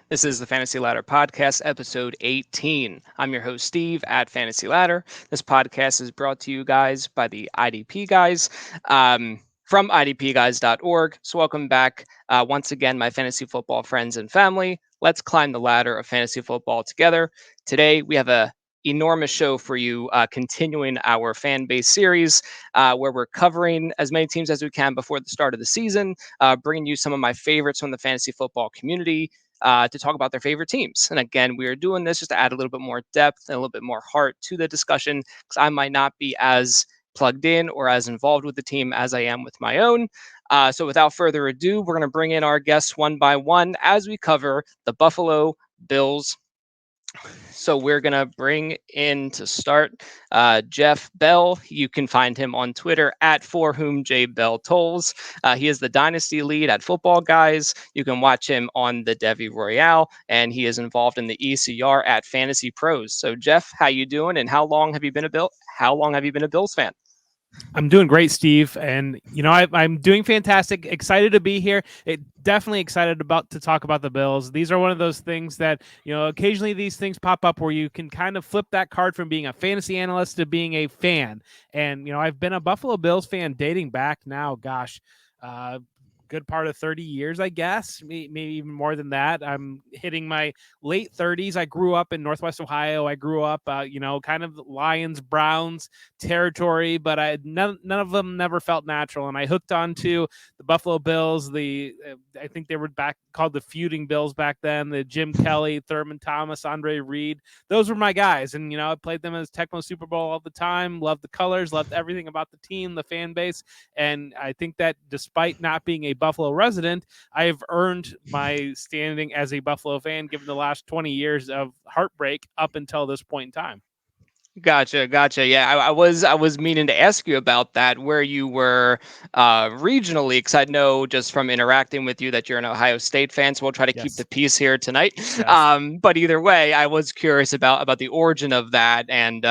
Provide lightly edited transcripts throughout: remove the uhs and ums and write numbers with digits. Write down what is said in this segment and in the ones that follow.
This is the Fantasy Ladder Podcast, episode 18. I'm your host, Steve, at Fantasy Ladder. This podcast is brought to you guys by the IDP guys from idpguys.org. So, welcome back once again, my fantasy football friends and family. Let's climb the ladder of fantasy football together. Today, we have a enormous show for you, continuing our fan base series where we're covering as many teams as we can before the start of the season, bringing you some of my favorites from the fantasy football community to talk about their favorite teams. And again, we are doing this just to add a little bit more depth and a little bit more heart to the discussion because I might not be as plugged in or as involved with the team as I am with my own. So without further ado, we're going to bring in our guests one by one as we cover the Buffalo Bills. So we're going to bring in to start Jeff Bell. You can find him on Twitter at For Whom J Bell Tolls. He is the Dynasty lead at Football Guys. You can watch him on the Devi Royale, and he is involved in the ECR at Fantasy Pros. So Jeff, how you doing? And how long have you been a Bills fan? I'm doing great, Steve, and I'm doing fantastic. Excited to be here. Definitely excited to talk about the Bills. These are one of those things that occasionally these things pop up where you can kind of flip that card from being a fantasy analyst to being a fan. And I've been a Buffalo Bills fan dating back now. Gosh. Good part of 30 years, I guess, maybe even more than that. I'm hitting my late 30s. I grew up in Northwest Ohio. I grew up, kind of Lions, Browns territory, but none of them never felt natural. And I hooked onto the Buffalo Bills. I think they were called the Feuding Bills back then. The Jim Kelly, Thurman Thomas, Andre Reed. Those were my guys. And, I played them as Tecmo Super Bowl all the time. Loved the colors, loved everything about the team, the fan base. And I think that despite not being a Buffalo resident, I have earned my standing as a Buffalo fan given the last 20 years of heartbreak up until this point in time. Gotcha. Yeah, I was meaning to ask you about that, where you were regionally, because I know just from interacting with you that you're an Ohio State fan, so we'll try to keep the peace here tonight. Yes. But either way, I was curious about the origin of that, and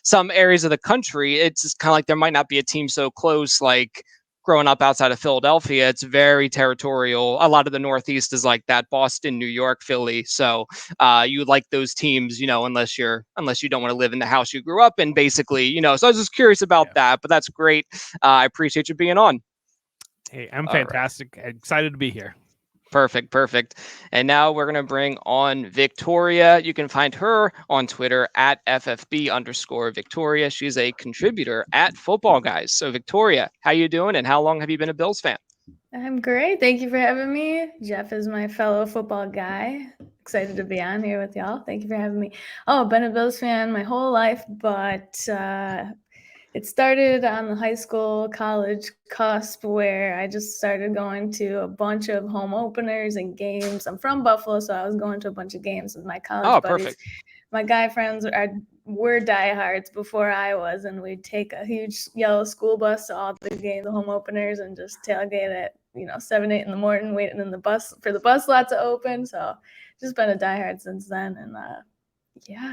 some areas of the country, it's just kind of like there might not be a team so close, like growing up outside of Philadelphia, it's very territorial. A lot of the Northeast is like that, Boston, New York, Philly. So you like those teams, unless you don't want to live in the house you grew up in, basically, So I was just curious about that, but that's great. I appreciate you being on. Hey, I'm fantastic. Right. Excited to be here. Perfect. And now we're going to bring on Victoria. You can find her on Twitter at FFB_Victoria. She's a contributor at Football Guys. So Victoria, how you doing? And how long have you been a Bills fan? I'm great. Thank you for having me. Jeff is my fellow football guy. Excited to be on here with y'all. Thank you for having me. Oh, been a Bills fan my whole life, but it started on the high school, college cusp where I just started going to a bunch of home openers and games. I'm from Buffalo, so I was going to a bunch of games with my college buddies. Perfect. My guy friends were diehards before I was, and we'd take a huge yellow school bus to all the games, the home openers, and just tailgate at 7, 8 in the morning, waiting in the bus for the bus lot to open. So just been a diehard since then, and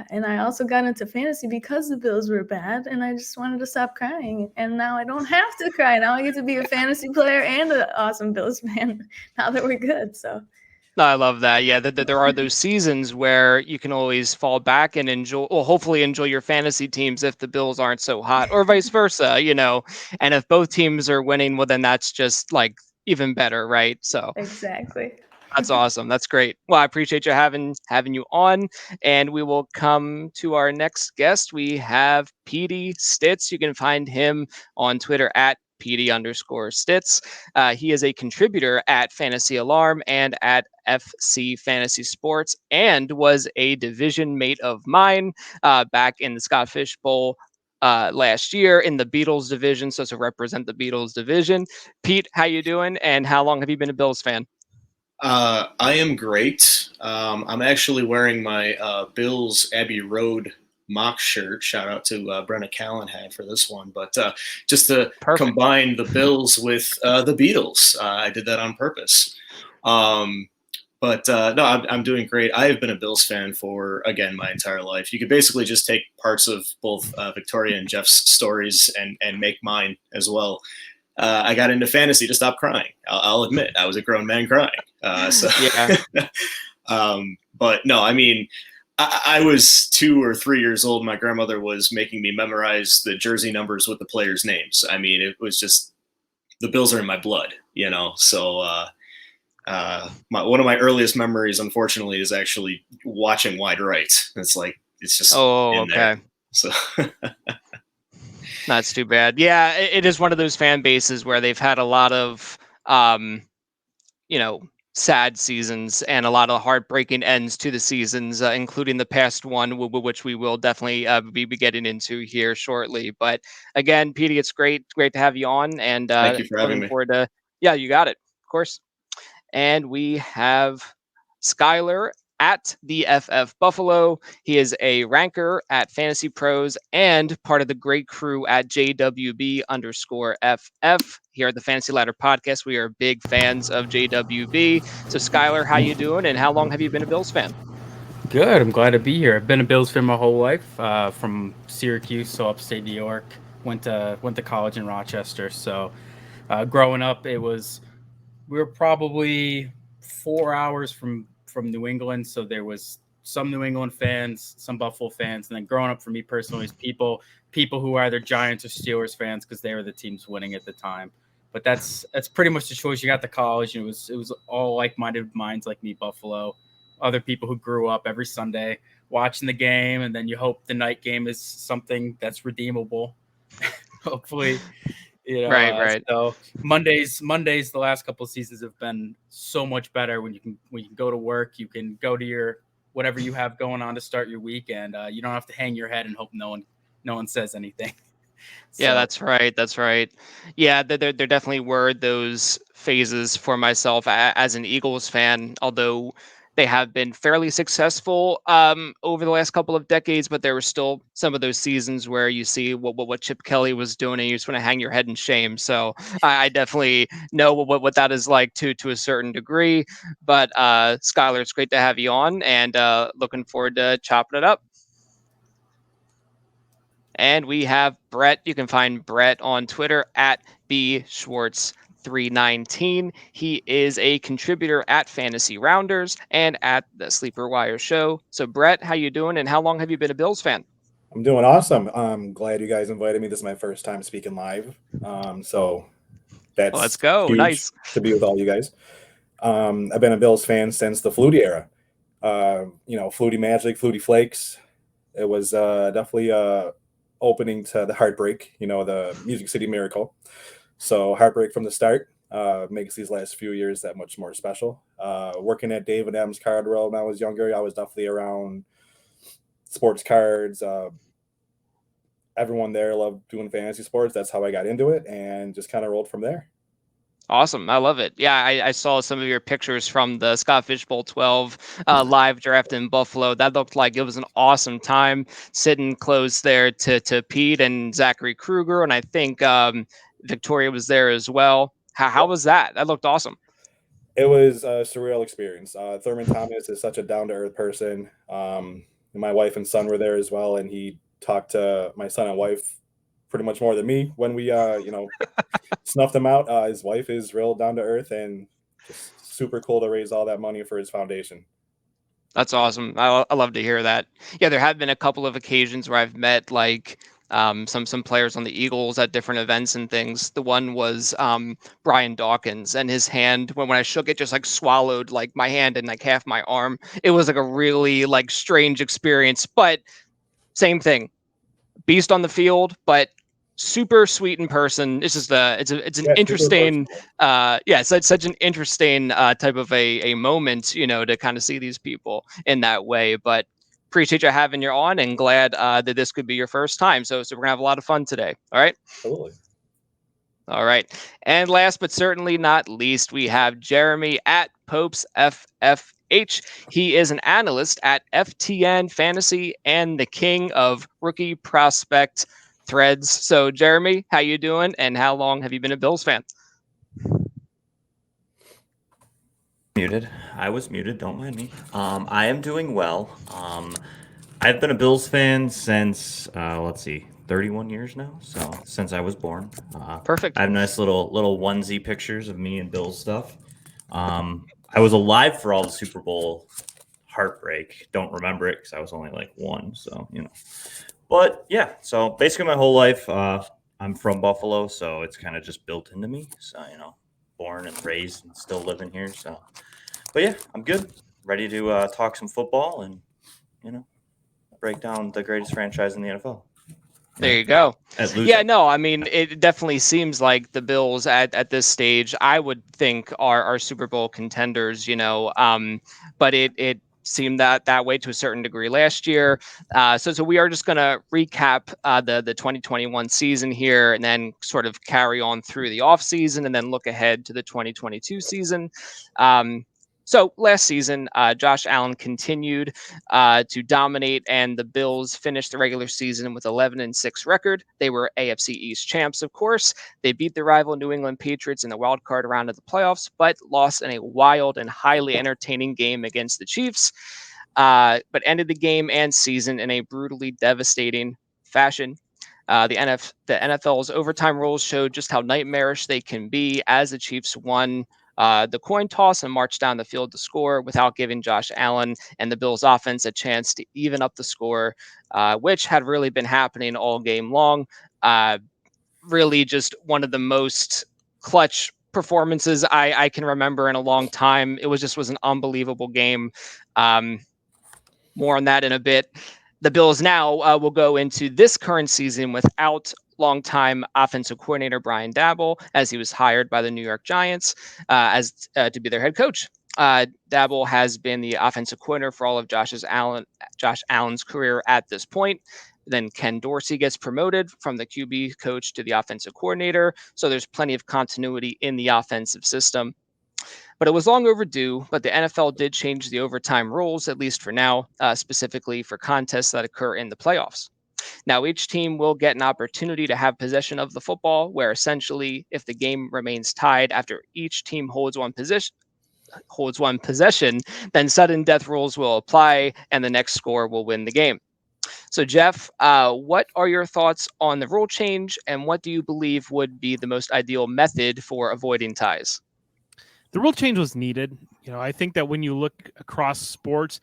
and I also got into fantasy because the Bills were bad, and I just wanted to stop crying. And now I don't have to cry. Now I get to be a fantasy player and an awesome Bills fan now that we're good. So. No, I love that. Yeah, that there are those seasons where you can always fall back and hopefully enjoy your fantasy teams if the Bills aren't so hot, or vice versa, And if both teams are winning, well, then that's just like even better, right? So exactly. That's awesome. That's great. Well, I appreciate you having you on, and we will come to our next guest. We have Petey Stitz. You can find him on Twitter at Petey_Stitz. He is a contributor at Fantasy Alarm and at FC Fantasy Sports, and was a division mate of mine back in the Scott Fish Bowl last year in the Beatles division. So to represent the Beatles division, Pete, how you doing? And how long have you been a Bills fan? I am great. I'm actually wearing my Bills Abbey Road mock shirt. Shout out to Brenna Callahan for this one. But just to combine the Bills with the Beatles, I did that on purpose. But I'm doing great. I have been a Bills fan for, again, my entire life. You could basically just take parts of both Victoria and Jeff's stories and make mine as well. I got into fantasy to stop crying. I'll admit, I was a grown man crying. But no, I mean, I was 2 or 3 years old. My grandmother was making me memorize the jersey numbers with the players' names. I mean, it was just, the Bills are in my blood, you know? So one of my earliest memories, unfortunately, is actually watching Wide Right. It's like, it's just in there. So that's too bad. Yeah, it is one of those fan bases where they've had a lot of, sad seasons and a lot of heartbreaking ends to the seasons, including the past one, which we will definitely be getting into here shortly. But again, Petey, it's great to have you on, and thank you for having me. Forward to, yeah, you got it, of course. And we have Skylar at the FF Buffalo. He is a ranker at Fantasy Pros and part of the great crew at JWB_FF. Here at the Fantasy Ladder Podcast, we are big fans of JWB. So, Skylar, how you doing, and how long have you been a Bills fan? Good. I'm glad to be here. I've been a Bills fan my whole life, from Syracuse, so upstate New York. Went to college in Rochester. So, growing up, we were probably 4 hours from New England, so there was some New England fans, some Buffalo fans, and then growing up for me personally is people who are either Giants or Steelers fans because they were the teams winning at the time. But that's pretty much the choice. You got to college, and it was all like-minded minds like me, Buffalo, other people who grew up every Sunday watching the game, and then you hope the night game is something that's redeemable. Hopefully. Right. So Mondays, the last couple of seasons have been so much better when you can go to work, you can go to your whatever you have going on to start your weekend. You don't have to hang your head and hope no one says anything. So. Yeah, that's right. Yeah, there definitely were those phases for myself as an Eagles fan, although they have been fairly successful over the last couple of decades, but there were still some of those seasons where you see what Chip Kelly was doing, and you just want to hang your head in shame. So I definitely know what that is like to a certain degree. But Skylar, it's great to have you on, and looking forward to chopping it up. And we have Brett. You can find Brett on Twitter at bschwartz319. He is a contributor at Fantasy Rounders and at the Sleeper Wire Show. So, Brett, how you doing, and how long have you been a Bills fan? I'm doing awesome. I'm glad you guys invited me. This is my first time speaking live. So that's let's go. Huge nice to be with all you guys. I've been a Bills fan since the Flutie era. Flutie Magic, Flutie Flakes. It was definitely opening to the Heartbreak, the Music City Miracle. So Heartbreak from the start makes these last few years that much more special. Working at David M's Card World when I was younger, I was definitely around sports cards. Everyone there loved doing fantasy sports. That's how I got into it and just kind of rolled from there. Awesome. I love it. Yeah, I saw some of your pictures from the Scott Fish Bowl 12 live draft in Buffalo. That looked like it was an awesome time sitting close there to Pete and Zachary Kruger. And I think Victoria was there as well. How was that? That looked awesome. It was a surreal experience. Thurman Thomas is such a down-to-earth person. My wife and son were there as well, and he talked to my son and wife pretty much more than me when we, snuffed him out. His wife is real down to earth and just super cool to raise all that money for his foundation. That's awesome. I love to hear that. Yeah, there have been a couple of occasions where I've met some players on the Eagles at different events and things. The one was Brian Dawkins, and his hand, when I shook it, just like swallowed like my hand and like half my arm. It was like a really like strange experience, but same thing. Beast on the field, but super sweet in person. It's just it's an interesting it's such an interesting type of a moment, to kind of see these people in that way. But appreciate you having you on, and glad that this could be your first time. So we're gonna have a lot of fun today. All right. Absolutely. All right. And last but certainly not least, we have Jeremy at Popes FFH. He is an analyst at FTN Fantasy and the king of rookie prospect threads. So, Jeremy, how you doing, and how long have you been a Bills fan? Muted. I was muted. Don't mind me. I am doing well. I've been a Bills fan since 31 years now. So since I was born. Perfect. I have nice little onesie pictures of me and Bills stuff. I was alive for all the Super Bowl heartbreak. Don't remember it because I was only like 1. So, But yeah, so basically my whole life, I'm from Buffalo, so it's kind of just built into me. So, born and raised and still living here. So, but yeah, I'm good. Ready to talk some football and, break down the greatest franchise in the NFL. There you go. Yeah, no, I mean, it definitely seems like the Bills at this stage, I would think are Super Bowl contenders, but it seemed that way to a certain degree last year. So we are just going to recap the 2021 season here and then sort of carry on through the offseason and then look ahead to the 2022 season. So last season, Josh Allen continued to dominate, and the Bills finished the regular season with 11-6 record. They were AFC East champs, of course. They beat the rival New England Patriots in the wild card round of the playoffs, but lost in a wild and highly entertaining game against the Chiefs. But ended the game and season in a brutally devastating fashion. The NFL's overtime rules showed just how nightmarish they can be as the Chiefs won the coin toss and marched down the field to score without giving Josh Allen and the Bills offense a chance to even up the score, which had really been happening all game long. Really just one of the most clutch performances I can remember in a long time. It was an unbelievable game. More on that in a bit. The Bills now will go into this current season without longtime offensive coordinator Brian Daboll, as he was hired by the New York Giants to be their head coach. Daboll has been the offensive coordinator for all of Josh Allen's career at this point. Then Ken Dorsey gets promoted from the QB coach to the offensive coordinator. So there's plenty of continuity in the offensive system. But it was long overdue, but the NFL did change the overtime rules, at least for now, specifically for contests that occur in the playoffs. Now, each team will get an opportunity to have possession of the football, where essentially, if the game remains tied after each team holds one possession, then sudden death rules will apply and the next score will win the game. So, Jeff, what are your thoughts on the rule change, and what do you believe would be the most ideal method for avoiding ties? The rule change was needed. I think that when you look across sports,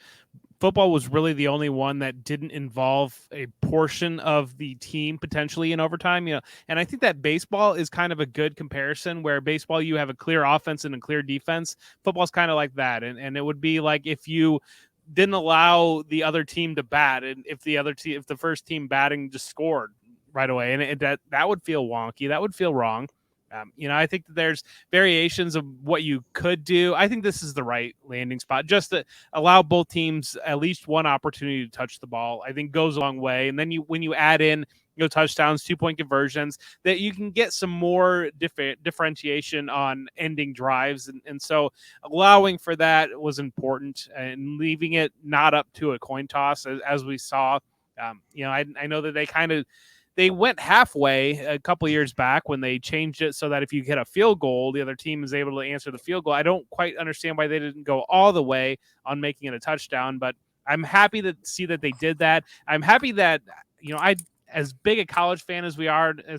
football was really the only one that didn't involve a portion of the team potentially in overtime. And I think that baseball is kind of a good comparison, where baseball, you have a clear offense and a clear defense. Football's kind of like that. And it would be like if you didn't allow the other team to bat, and if the first team batting just scored right away, and that would feel wonky. That would feel wrong. I think that there's variations of what you could do. I think this is the right landing spot, just to allow both teams at least one opportunity to touch the ball. I think goes a long way. And then when you add in touchdowns, 2-point conversions, that you can get some more differentiation on ending drives. And so allowing for that was important, and leaving it not up to a coin toss as we saw. I know that they went halfway a couple of years back when they changed it so that if you hit a field goal, the other team is able to answer the field goal. I don't quite understand why they didn't go all the way on making it a touchdown, but I'm happy to see that they did that. I'm happy that, as big a college fan as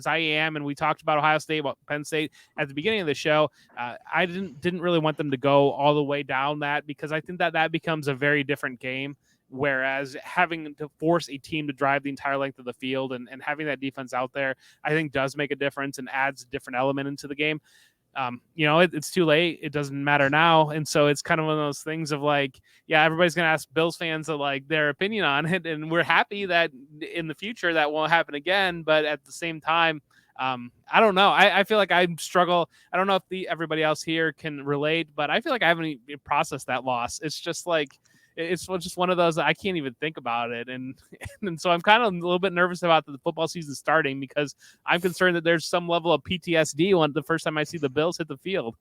I am, and we talked about Ohio State, about Penn State at the beginning of the show, I didn't really want them to go all the way down that, because I think that becomes a very different game. Whereas having to force a team to drive the entire length of the field and having that defense out there, I think does make a difference and adds a different element into the game. It's too late. It doesn't matter now. And so it's kind of one of those things of like, yeah, everybody's going to ask Bills fans their opinion on it. And we're happy that in the future that won't happen again. But at the same time, I don't know. I feel like I struggle. I don't know if everybody else here can relate, but I feel like I haven't even processed that loss. It's just like, it's just one of those I can't even think about it. And so I'm kind of a little bit nervous about the football season starting, because I'm concerned that there's some level of PTSD the first time I see the Bills hit the field.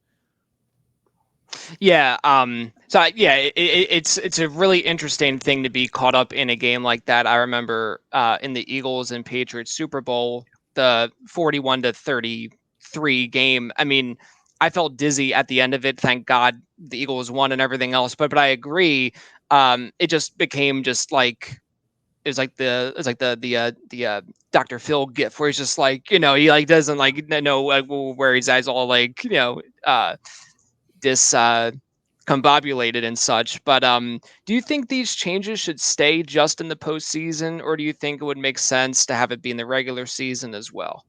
Yeah. It's a really interesting thing to be caught up in a game like that. I remember in the Eagles and Patriots Super Bowl, the 41-33 game. I mean, I felt dizzy at the end of it. Thank God the Eagles won and everything else. But I agree. It just became just like it's like the Dr. Phil gif, where he's just like, he doesn't know where his eyes all like, combobulated and such. But do you think these changes should stay just in the postseason, or do you think it would make sense to have it be in the regular season as well?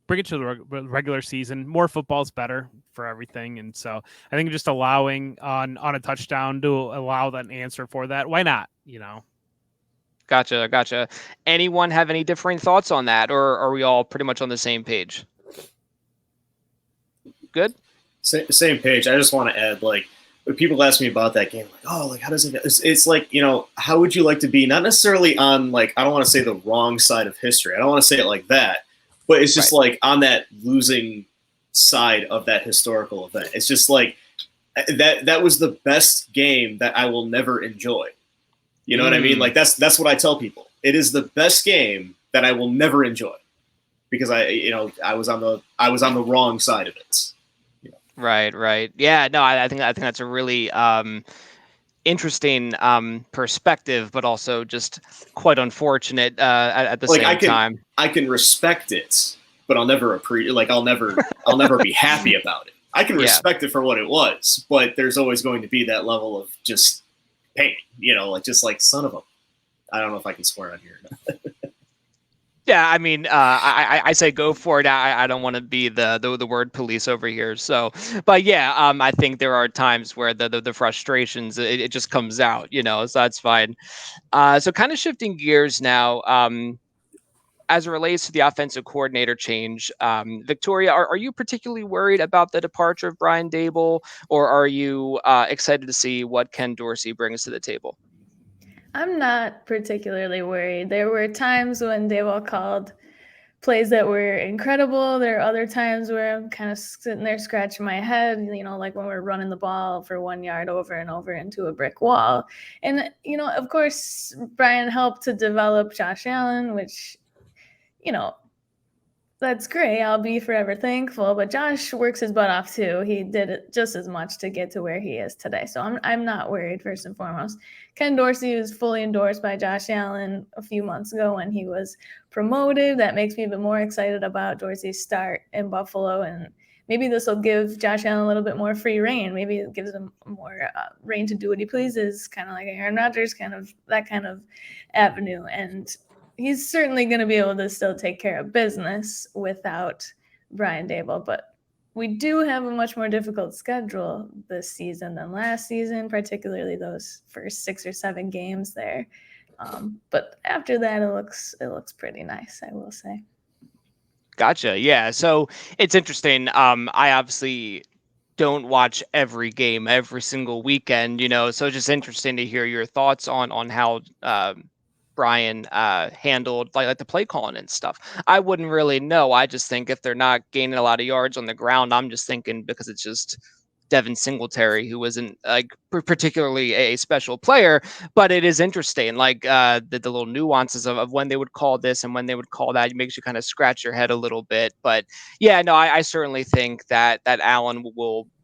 Bring it to the regular season. More football is better for everything, and so I think just allowing on a touchdown to allow that answer for that. Why not? Gotcha. Anyone have any differing thoughts on that, or are we all pretty much on the same page? Good. Same page. I just want to add, like, when people ask me about that game, like, oh, like, how does it? It's like, how would you like to be? Not necessarily on, like, I don't want to say the wrong side of history. I don't want to say it like that. But it's just like on that losing side of that historical event. It's just like that was the best game that I will never enjoy. You know what I mean? Like that's what I tell people. It is the best game that I will never enjoy because I was on the wrong side of it. Right. Yeah, no, I think that's a really interesting perspective, but also just quite unfortunate at the same time. I can respect it, but I'll never I'll never be happy about it. I can respect it for what it was, but there's always going to be that level of just pain, just like son of a. I don't know if I can swear on here. Yeah, I mean, I say go for it. I don't want to be the word police over here. So, but yeah, I think there are times where the frustrations it just comes out, so that's fine. So kind of shifting gears now, as it relates to the offensive coordinator change, Victoria, are you particularly worried about the departure of Brian Daboll, or are you excited to see what Ken Dorsey brings to the table? I'm not particularly worried. There were times when Daboll called plays that were incredible. There are other times where I'm kind of sitting there scratching my head, like when we're running the ball for 1 yard over and over into a brick wall. And, of course, Brian helped to develop Josh Allen, which, that's great. I'll be forever thankful. But Josh works his butt off too. He did it just as much to get to where he is today. So I'm not worried, first and foremost. Ken Dorsey was fully endorsed by Josh Allen a few months ago when he was promoted. That makes me even more excited about Dorsey's start in Buffalo. And maybe this will give Josh Allen a little bit more free reign. Maybe it gives him more reign to do what he pleases, kind of like Aaron Rodgers, that kind of avenue. And he's certainly going to be able to still take care of business without Brian Daboll, but we do have a much more difficult schedule this season than last season, particularly those first 6 or 7 games there. But after that, it looks pretty nice, I will say. Gotcha. Yeah. So it's interesting. I obviously don't watch every game every single weekend, so it's just interesting to hear your thoughts on how Brian handled like the play calling and stuff. I wouldn't really know. I just think if they're not gaining a lot of yards on the ground, I'm just thinking because it's just Devon Singletary, who isn't like particularly a special player, but it is interesting, like the little nuances of when they would call this and when they would call that. It makes you kind of scratch your head a little bit. But yeah, no, I certainly think that Allen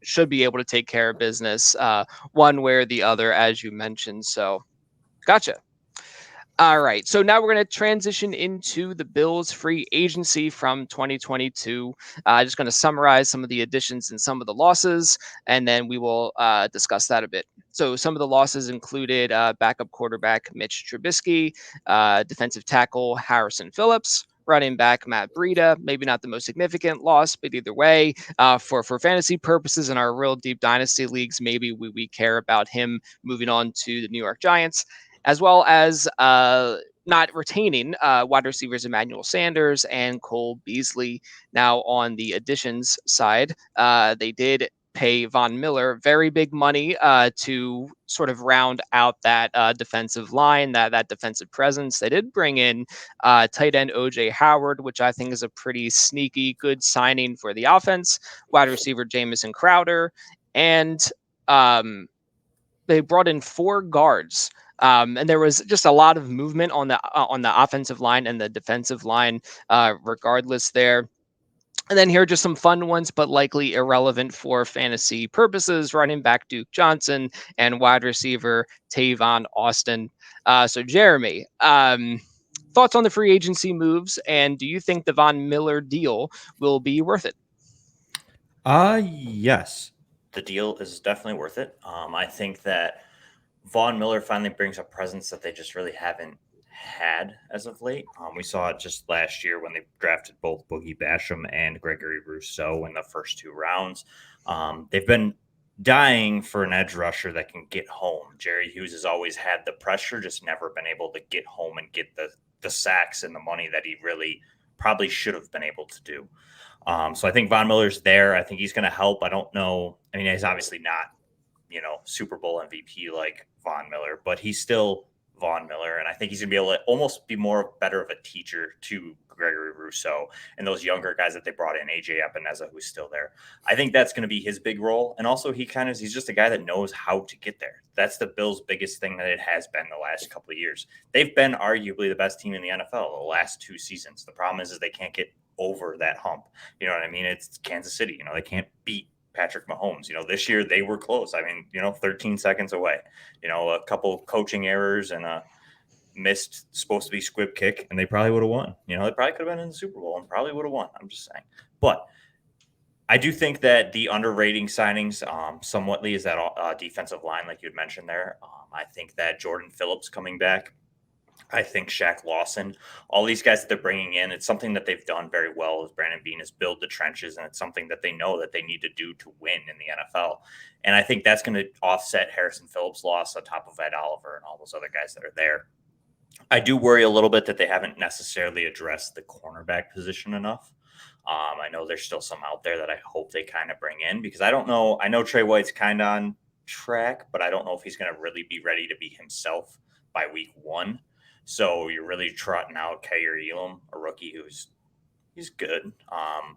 should be able to take care of business one way or the other, as you mentioned. So, gotcha. All right, so now we're going to transition into the Bills free agency from 2022. Just going to summarize some of the additions and some of the losses, and then we will discuss that a bit. So some of the losses included backup quarterback Mitch Trubisky, defensive tackle Harrison Phillips, running back Matt Breida. Maybe not the most significant loss, but either way, for fantasy purposes in our real deep dynasty leagues, maybe we care about him moving on to the New York Giants, as well as not retaining wide receivers Emmanuel Sanders and Cole Beasley. Now, on the additions side, they did pay Vaughn Miller very big money to sort of round out that defensive line, that defensive presence. They did bring in tight end O.J. Howard, which I think is a pretty sneaky good signing for the offense, wide receiver Jamison Crowder, and they brought in 4 guards. And there was just a lot of movement on the offensive line and the defensive line, regardless there. And then here are just some fun ones, but likely irrelevant for fantasy purposes. Running back Duke Johnson and wide receiver Tavon Austin. So Jeremy, thoughts on the free agency moves, and do you think the Vaughn Miller deal will be worth it? Yes. the deal is definitely worth it. I think that Vaughn Miller finally brings a presence that they just really haven't had as of late. We saw it just last year when they drafted both Boogie Basham and Gregory Rousseau in the first 2 rounds. They've been dying for an edge rusher that can get home. Jerry Hughes has always had the pressure, just never been able to get home and get the sacks and the money that he really probably should have been able to do. So I think Vaughn Miller's there. I think he's going to help. I don't know. I mean, he's obviously not, Super Bowl MVP like Vaughn Miller, but he's still Vaughn Miller. And I think he's going to be able to almost be better of a teacher to Gregory Rousseau and those younger guys that they brought in, AJ Epineza, who's still there. I think that's going to be his big role. And also he's just a guy that knows how to get there. That's the Bills' biggest thing that it has been the last couple of years. They've been arguably the best team in the NFL the last 2 seasons. The problem is they can't get over that hump. You know what I mean? It's Kansas City. They can't beat Patrick Mahomes. This year they were close. I mean, 13 seconds away. A couple coaching errors and a missed supposed to be squib kick, and they probably would have won. They probably could have been in the Super Bowl and probably would have won. I'm just saying. But I do think that the underrating signings somewhatly is that defensive line, like you had mentioned there. I think that Jordan Phillips coming back, I think Shaq Lawson, all these guys that they're bringing in, it's something that they've done very well with Brandon Beane is build the trenches, and it's something that they know that they need to do to win in the NFL. And I think that's going to offset Harrison Phillips' loss on top of Ed Oliver and all those other guys that are there. I do worry a little bit that they haven't necessarily addressed the cornerback position enough. I know there's still some out there that I hope they kind of bring in because I don't know. I know Trey White's kind of on track, but I don't know if he's going to really be ready to be himself by week 1. So you're really trotting out Kyer Elam, a rookie he's good,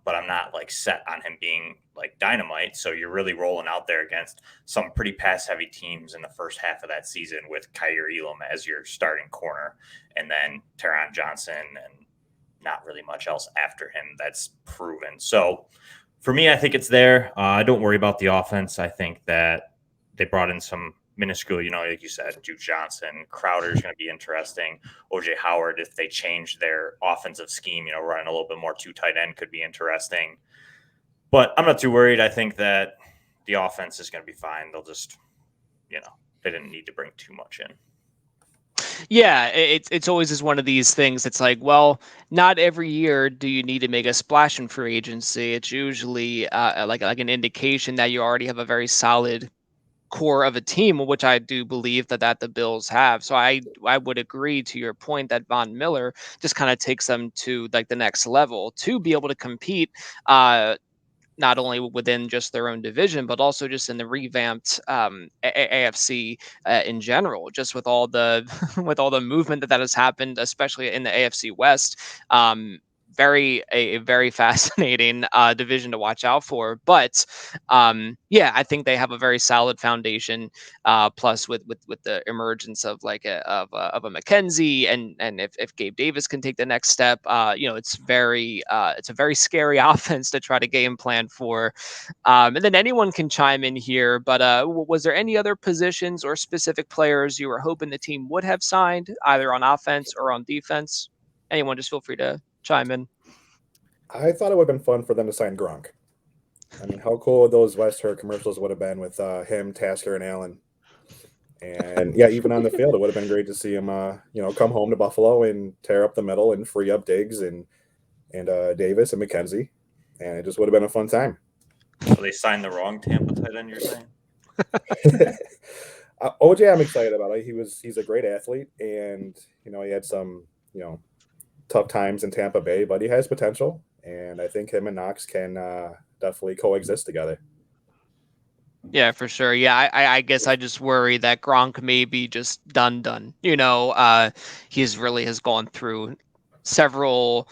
but I'm not set on him being dynamite. So you're really rolling out there against some pretty pass-heavy teams in the first half of that season with Kyer Elam as your starting corner, and then Taron Johnson, and not really much else after him that's proven. So for me, I think it's there. I don't worry about the offense. I think that they brought in some minuscule, like you said, Duke Johnson, Crowder's going to be interesting. OJ Howard, if they change their offensive scheme, running a little bit more 2 tight end could be interesting. But I'm not too worried. I think that the offense is going to be fine. They'll just, they didn't need to bring too much in. Yeah, it's always just one of these things. It's not every year do you need to make a splash in free agency. It's usually like an indication that you already have a very solid core of a team, which I do believe that the Bills have. So I would agree to your point that Vaughn Miller just kind of takes them to the next level to be able to compete not only within just their own division, but also just in the revamped AFC in general, just with all the with all the movement that has happened, especially in the AFC West. A very fascinating division to watch out for. But I think they have a very solid foundation. Plus, with the emergence of a Mckenzie, and if Gabe Davis can take the next step, it's a very scary offense to try to game plan for. And then anyone can chime in here. But was there any other positions or specific players you were hoping the team would have signed, either on offense or on defense? Anyone, just feel free to chime in. I thought it would have been fun for them to sign Gronk. I mean, how cool those West commercials would have been with him, Tasker, and Allen. And even on the field, it would have been great to see him, come home to Buffalo and tear up the middle and free up Diggs and Davis and Mckenzie. And it just would have been a fun time. So they signed the wrong Tampa tight end, you're saying? OJ, I'm excited about it. He's a great athlete, and he had some tough times in Tampa Bay, but he has potential, and I think him and Knox can definitely coexist together. Yeah, for sure. Yeah, I guess I just worry that Gronk may be just done. He's really has gone through several,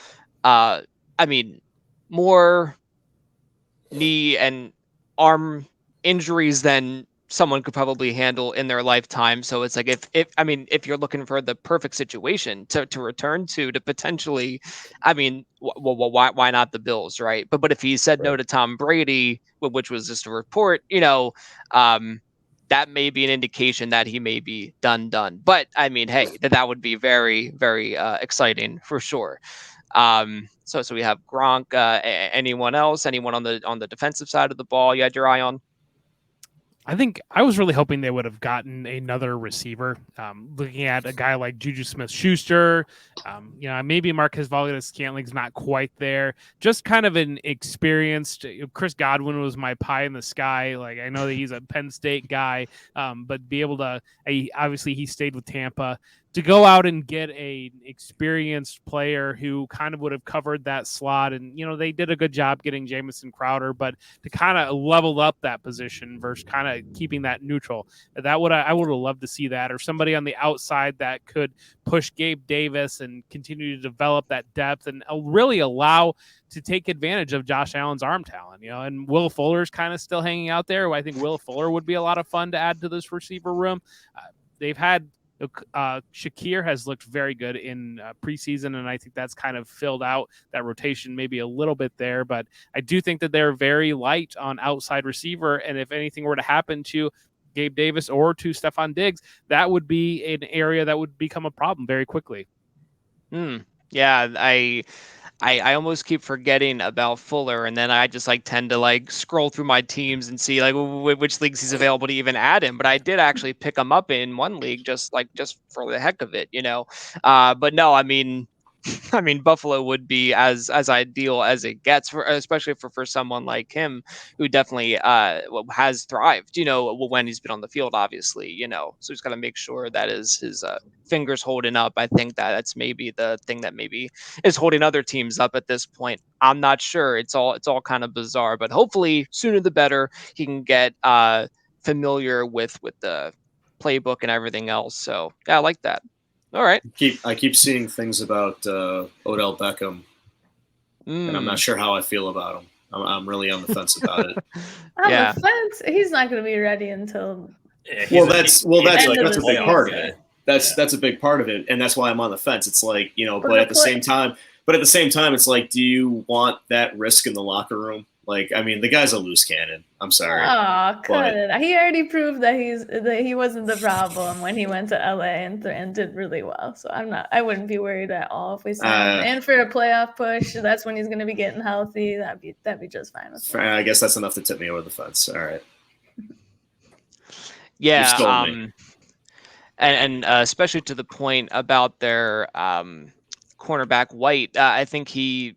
more knee and arm injuries than someone could probably handle in their lifetime. So it's if you're looking for the perfect situation to return to potentially, why not the Bills, right? But if he said no to Tom Brady, which was just a report, that may be an indication that he may be done. But hey, that would be very, very exciting for sure. So we have Gronk. Anyone else? Anyone on the defensive side of the ball you had your eye on? I think I was really hoping they would have gotten another receiver. Looking at a guy like Juju Smith-Schuster, maybe Marquez Valdes-Scantling's not quite there. Just kind of an experienced. Chris Godwin was my pie in the sky. Like, I know that he's a Penn State guy, but be able to. Obviously, he stayed with Tampa. To go out and get an experienced player who kind of would have covered that slot, and they did a good job getting Jamison Crowder, but to kind of level up that position versus kind of keeping that neutral, I would have loved to see that, or somebody on the outside that could push Gabe Davis and continue to develop that depth and really allow to take advantage of Josh Allen's arm talent. And Will Fuller's kind of still hanging out there. I think Will Fuller would be a lot of fun to add to this receiver room. They've had. Shakir has looked very good in preseason, and I think that's kind of filled out that rotation maybe a little bit there. But I do think that they're very light on outside receiver, and if anything were to happen to Gabe Davis or to Stephon Diggs, that would be an area that would become a problem very quickly. Yeah, I almost keep forgetting about Fuller, and then I just tend to scroll through my teams and see which leagues he's available to even add him. But I did actually pick him up in one league just for the heck of it, But no, I mean Buffalo would be as ideal as it gets, especially for someone like him who definitely has thrived, when he's been on the field, obviously, So he's got to make sure that his fingers holding up. I think that's maybe the thing that maybe is holding other teams up at this point. I'm not sure. It's all kind of bizarre, but hopefully sooner the better. He can get familiar with the playbook and everything else. So yeah, I like that. All right. I keep seeing things about Odell Beckham, and I'm not sure how I feel about him. I'm really on the fence about it. On the fence, he's not going to be ready until. That's a big part of it. That's a big part of it, and that's why I'm on the fence. It's but at the same time, it's do you want that risk in the locker room? The guy's a loose cannon. I'm sorry. Oh, cut it. He already proved that he wasn't the problem when he went to LA and did really well. So I wouldn't be worried at all if we signed him. And for a playoff push, that's when he's going to be getting healthy. That'd be just fine with me. I guess that's enough to tip me over the fence. All right. Yeah. And especially to the point about their cornerback White, I think he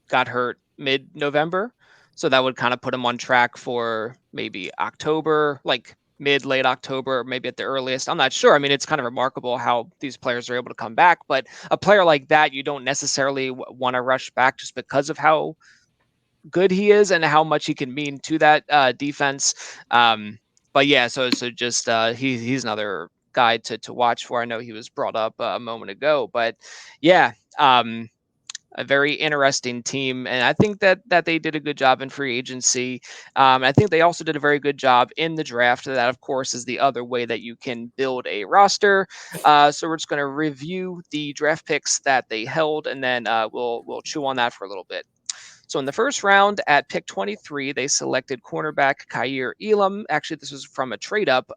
got hurt mid-November. So that would kind of put him on track for maybe October, late October, maybe at the earliest. I'm not sure. I mean, it's kind of remarkable how these players are able to come back. But a player like that, you don't necessarily want to rush back just because of how good he is and how much he can mean to that defense. But yeah, so just he's another guy to watch for. I know he was brought up a moment ago, but yeah. A very interesting team, and I think that they did a good job in free agency. I think they also did a very good job in the draft. That, of course, is the other way that you can build a roster. So we're just going to review the draft picks that they held, and then we'll chew on that for a little bit. So in the first round at pick 23, they selected cornerback Kaiir Elam. Actually, this was from a trade up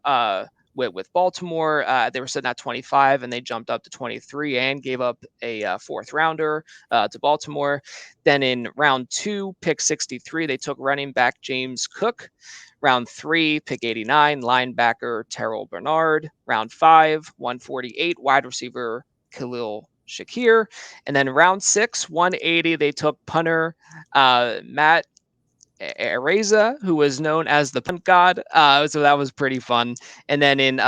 with Baltimore. They were sitting at 25 and they jumped up to 23 and gave up a fourth rounder to Baltimore. Then in round 2, pick 63, they took running back James Cook. Round 3, pick 89, linebacker Terrell Bernard. Round 5, 148, wide receiver Khalil Shakir. And then round 6, 180, they took punter Matt Araiza, who was known as the punt god. So that was pretty fun. And then in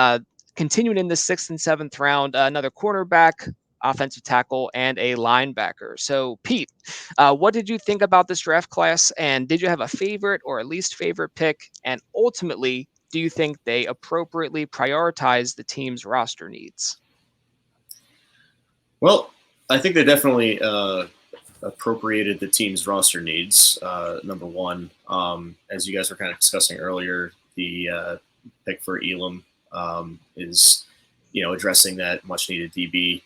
continuing in the 6th and 7th round, another cornerback, offensive tackle, and a linebacker. So Pete, what did you think about this draft class? And did you have a favorite or a least favorite pick? And ultimately, do you think they appropriately prioritize the team's roster needs? Well, I think they definitely appropriated the team's roster needs. Number one, as you guys were kind of discussing earlier, the pick for Elam is, addressing that much needed DB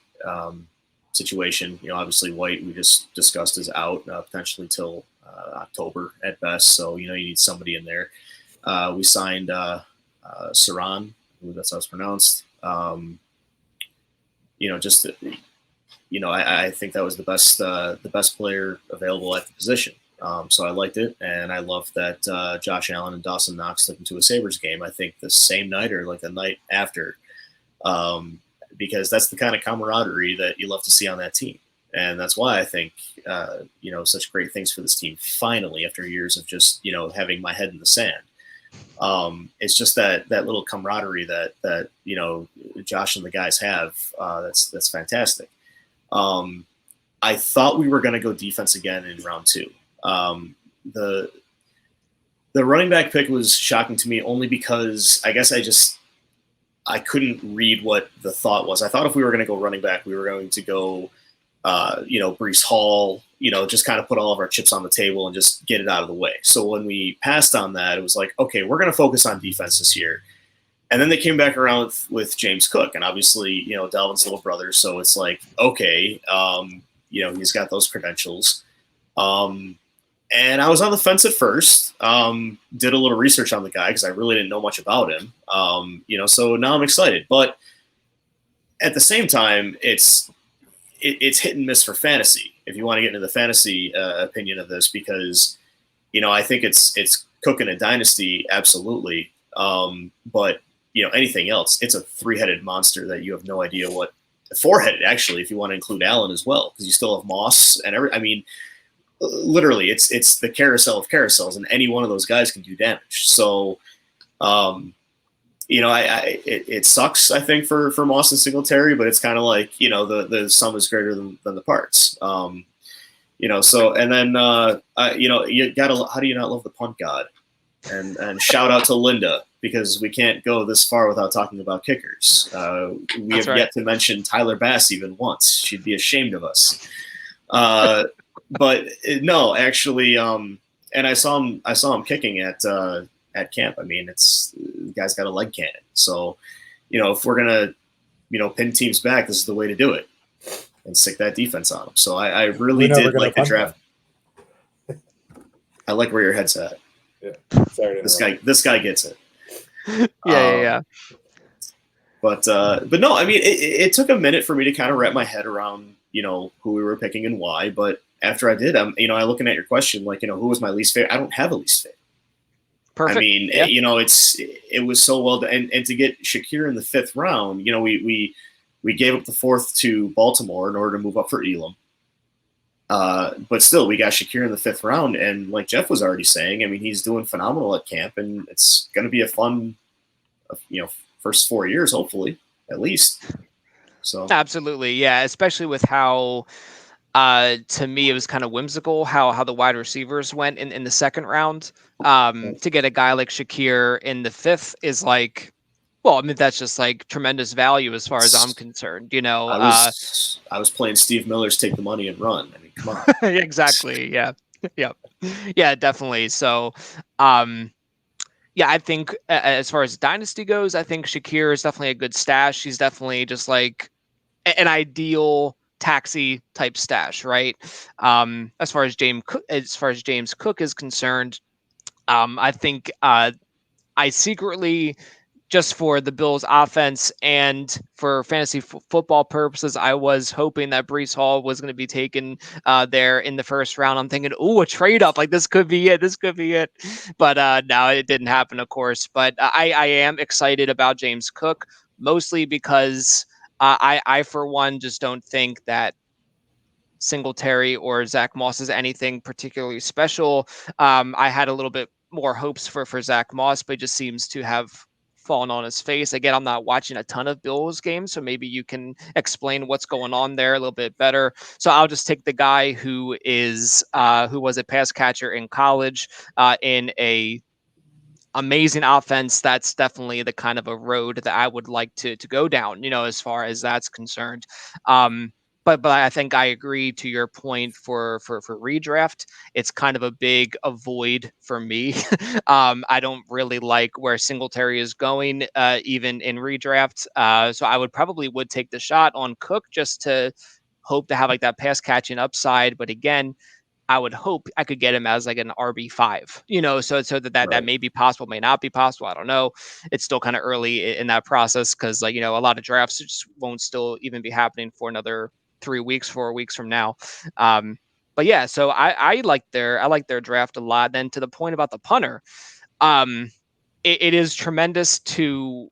situation. Obviously White, we just discussed, is out potentially till October at best. So, you need somebody in there. We signed Saran, that's how it's pronounced. I think that was the best player available at the position. So I liked it, and I loved that Josh Allen and Dawson Knox took him to a Sabres game. I think the same night or like the night after, because that's the kind of camaraderie that you love to see on that team. And that's why I think, such great things for this team finally, after years of just, having my head in the sand. It's just that little camaraderie that Josh and the guys have. That's fantastic. I thought we were going to go defense again in round 2. The running back pick was shocking to me only because I guess I couldn't read what the thought was. I thought if we were going to go running back, we were going to go, Breece Hall, just kind of put all of our chips on the table and just get it out of the way. So when we passed on that, it was like, okay, we're going to focus on defense this year. And then they came back around with James Cook, and obviously, Dalvin's little brother. So it's like, okay, he's got those credentials. And I was on the fence at first, did a little research on the guy because I really didn't know much about him. So now I'm excited, but at the same time, it's hit and miss for fantasy. If you want to get into the fantasy opinion of this, because, I think it's Cook in a dynasty. Absolutely. But anything else, it's a 3-headed monster that you have no idea what 4-headed, actually, if you want to include Allen as well, because you still have Moss and literally it's the carousel of carousels, and any one of those guys can do damage. So, it sucks, I think, for Moss and Singletary, but it's kind of like, the sum is greater than the parts. So, and then, you gotta, how do you not love the punt god? And shout out to Linda, because we can't go this far without talking about kickers. We have yet to mention Tyler Bass even once. She'd be ashamed of us. But no, actually, and I saw him kicking at camp. The guy's got a leg cannon. So, if we're gonna, pin teams back, this is the way to do it, and stick that defense on them. So I really did like the draft. I like where your head's at. Yeah, sorry. This guy gets it. Yeah. But no, it took a minute for me to kind of wrap my head around, who we were picking and why. But after I did, I'm looking at your question, like, who was my least favorite? I don't have a least favorite. Perfect. It was so well done. And to get Shakir in the 5th round, we gave up the 4th to Baltimore in order to move up for Elam. But still, we got Shakir in the 5th round, and like Jeff was already saying, he's doing phenomenal at camp, and it's going to be a fun, first 4 years, hopefully, at least. So absolutely, yeah, especially with how, to me, it was kind of whimsical how the wide receivers went in the 2nd round. To get a guy like Shakir in the 5th is like, well, that's just like tremendous value as far as I'm concerned. I was playing Steve Miller's Take the Money and Run. Come on. Exactly. Yeah. Yep. Yeah, definitely. So, I think as far as dynasty goes, I think Shakir is definitely a good stash. He's definitely just like an ideal taxi type stash, right? As far as James Cook is concerned, I think I secretly, just for the Bills offense and for fantasy football purposes, I was hoping that Breece Hall was going to be taken there in the 1st round. I'm thinking, a trade up, like this could be it. But no, it didn't happen, of course. But I am excited about James Cook, mostly because I for one, just don't think that Singletary or Zach Moss is anything particularly special. I had a little bit more hopes for Zach Moss, but it just seems to have fallen on his face. Again, I'm not watching a ton of Bills games, so maybe you can explain what's going on there a little bit better. So I'll just take the guy who was a pass catcher in college in a amazing offense. That's definitely the kind of a road that I would like to go down, as far as that's concerned. But I think I agree to your point for redraft. It's kind of a big avoid for me. I don't really like where Singletary is going, even in redraft. So I would take the shot on Cook just to hope to have like that pass catching upside. But again, I would hope I could get him as like an RB5, so that may be possible, may not be possible. I don't know. It's still kind of early in that process because a lot of drafts just won't still even be happening for another 3 weeks, 4 weeks from now. But yeah, so I like their draft a lot. Then to the point about the punter, it is tremendous to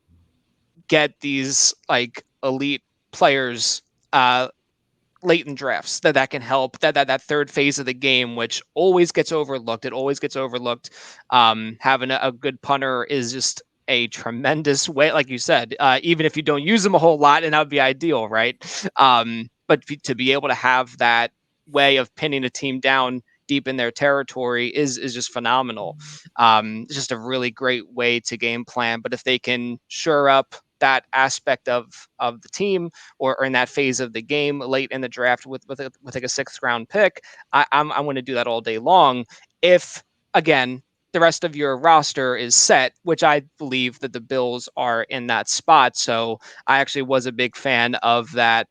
get these like elite players late in drafts that can help that third phase of the game, which always gets overlooked. It always gets overlooked. Having a good punter is just a tremendous way, like you said, even if you don't use them a whole lot, and that would be ideal, right? But to be able to have that way of pinning a team down deep in their territory is just phenomenal. It's just a really great way to game plan. But if they can shore up that aspect of the team or in that phase of the game late in the draft with like a 6th round pick, I'm going to do that all day long. If again, the rest of your roster is set, which I believe that the Bills are in that spot. So I actually was a big fan of that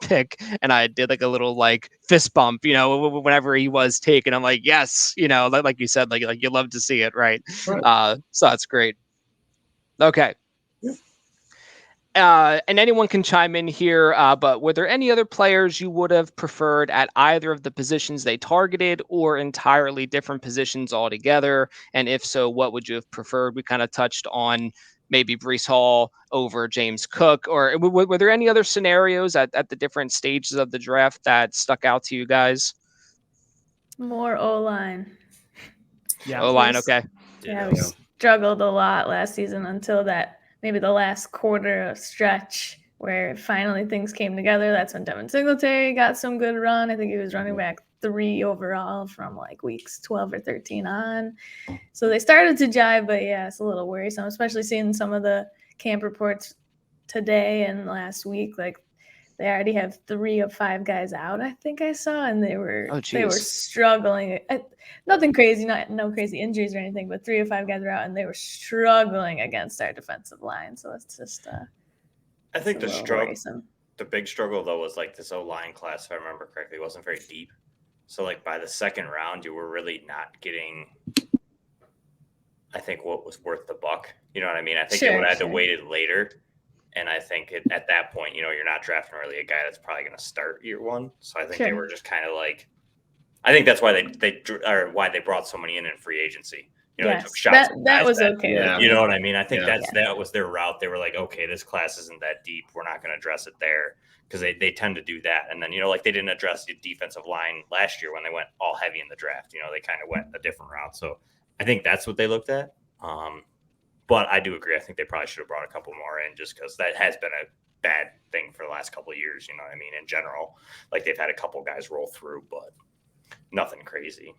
pick, and I did like a little like fist bump, whenever he was taken. I'm like, yes, like you said, like you love to see it, right? So that's great. Okay. And anyone can chime in here, but were there any other players you would have preferred at either of the positions they targeted or entirely different positions altogether? And if so, what would you have preferred? We kind of touched on maybe Breece Hall over James Cook, or were there any other scenarios at the different stages of the draft that stuck out to you guys? More O-line. Yeah. O-line, okay. Yeah, we struggled a lot last season until that maybe the last quarter stretch where finally things came together. That's when Devon Singletary got some good run. I think he was running back 3 overall from like weeks 12 or 13 on. So they started to jive, but yeah, it's a little worrisome, especially seeing some of the camp reports today and last week. Like they already have 3 of 5 guys out, I think I saw, and they were struggling. Nothing crazy, no crazy injuries or anything, but 3 of 5 guys are out, and they were struggling against our defensive line. So it's just I think the worrisome. The big struggle though was like this O-line class, if I remember correctly, wasn't very deep. So like by the 2nd round, you were really not getting, I think, what was worth the buck. You know what I mean? I think they would have had to wait it later. And I think at that point, you're not drafting really a guy that's probably going to start year 1. So I think they were just kind of like, I think that's why why they brought so many in free agency. They took shots. That was okay. Yeah. You know what I mean? I think that was their route. They were like, okay, this class isn't that deep. We're not going to address it there, because they tend to do that. And then, like they didn't address the defensive line last year when they went all heavy in the draft. They kind of went a different route. So I think that's what they looked at. But I do agree. I think they probably should have brought a couple more in, just because that has been a bad thing for the last couple of years. You know what I mean? In general, like they've had a couple guys roll through, but nothing crazy.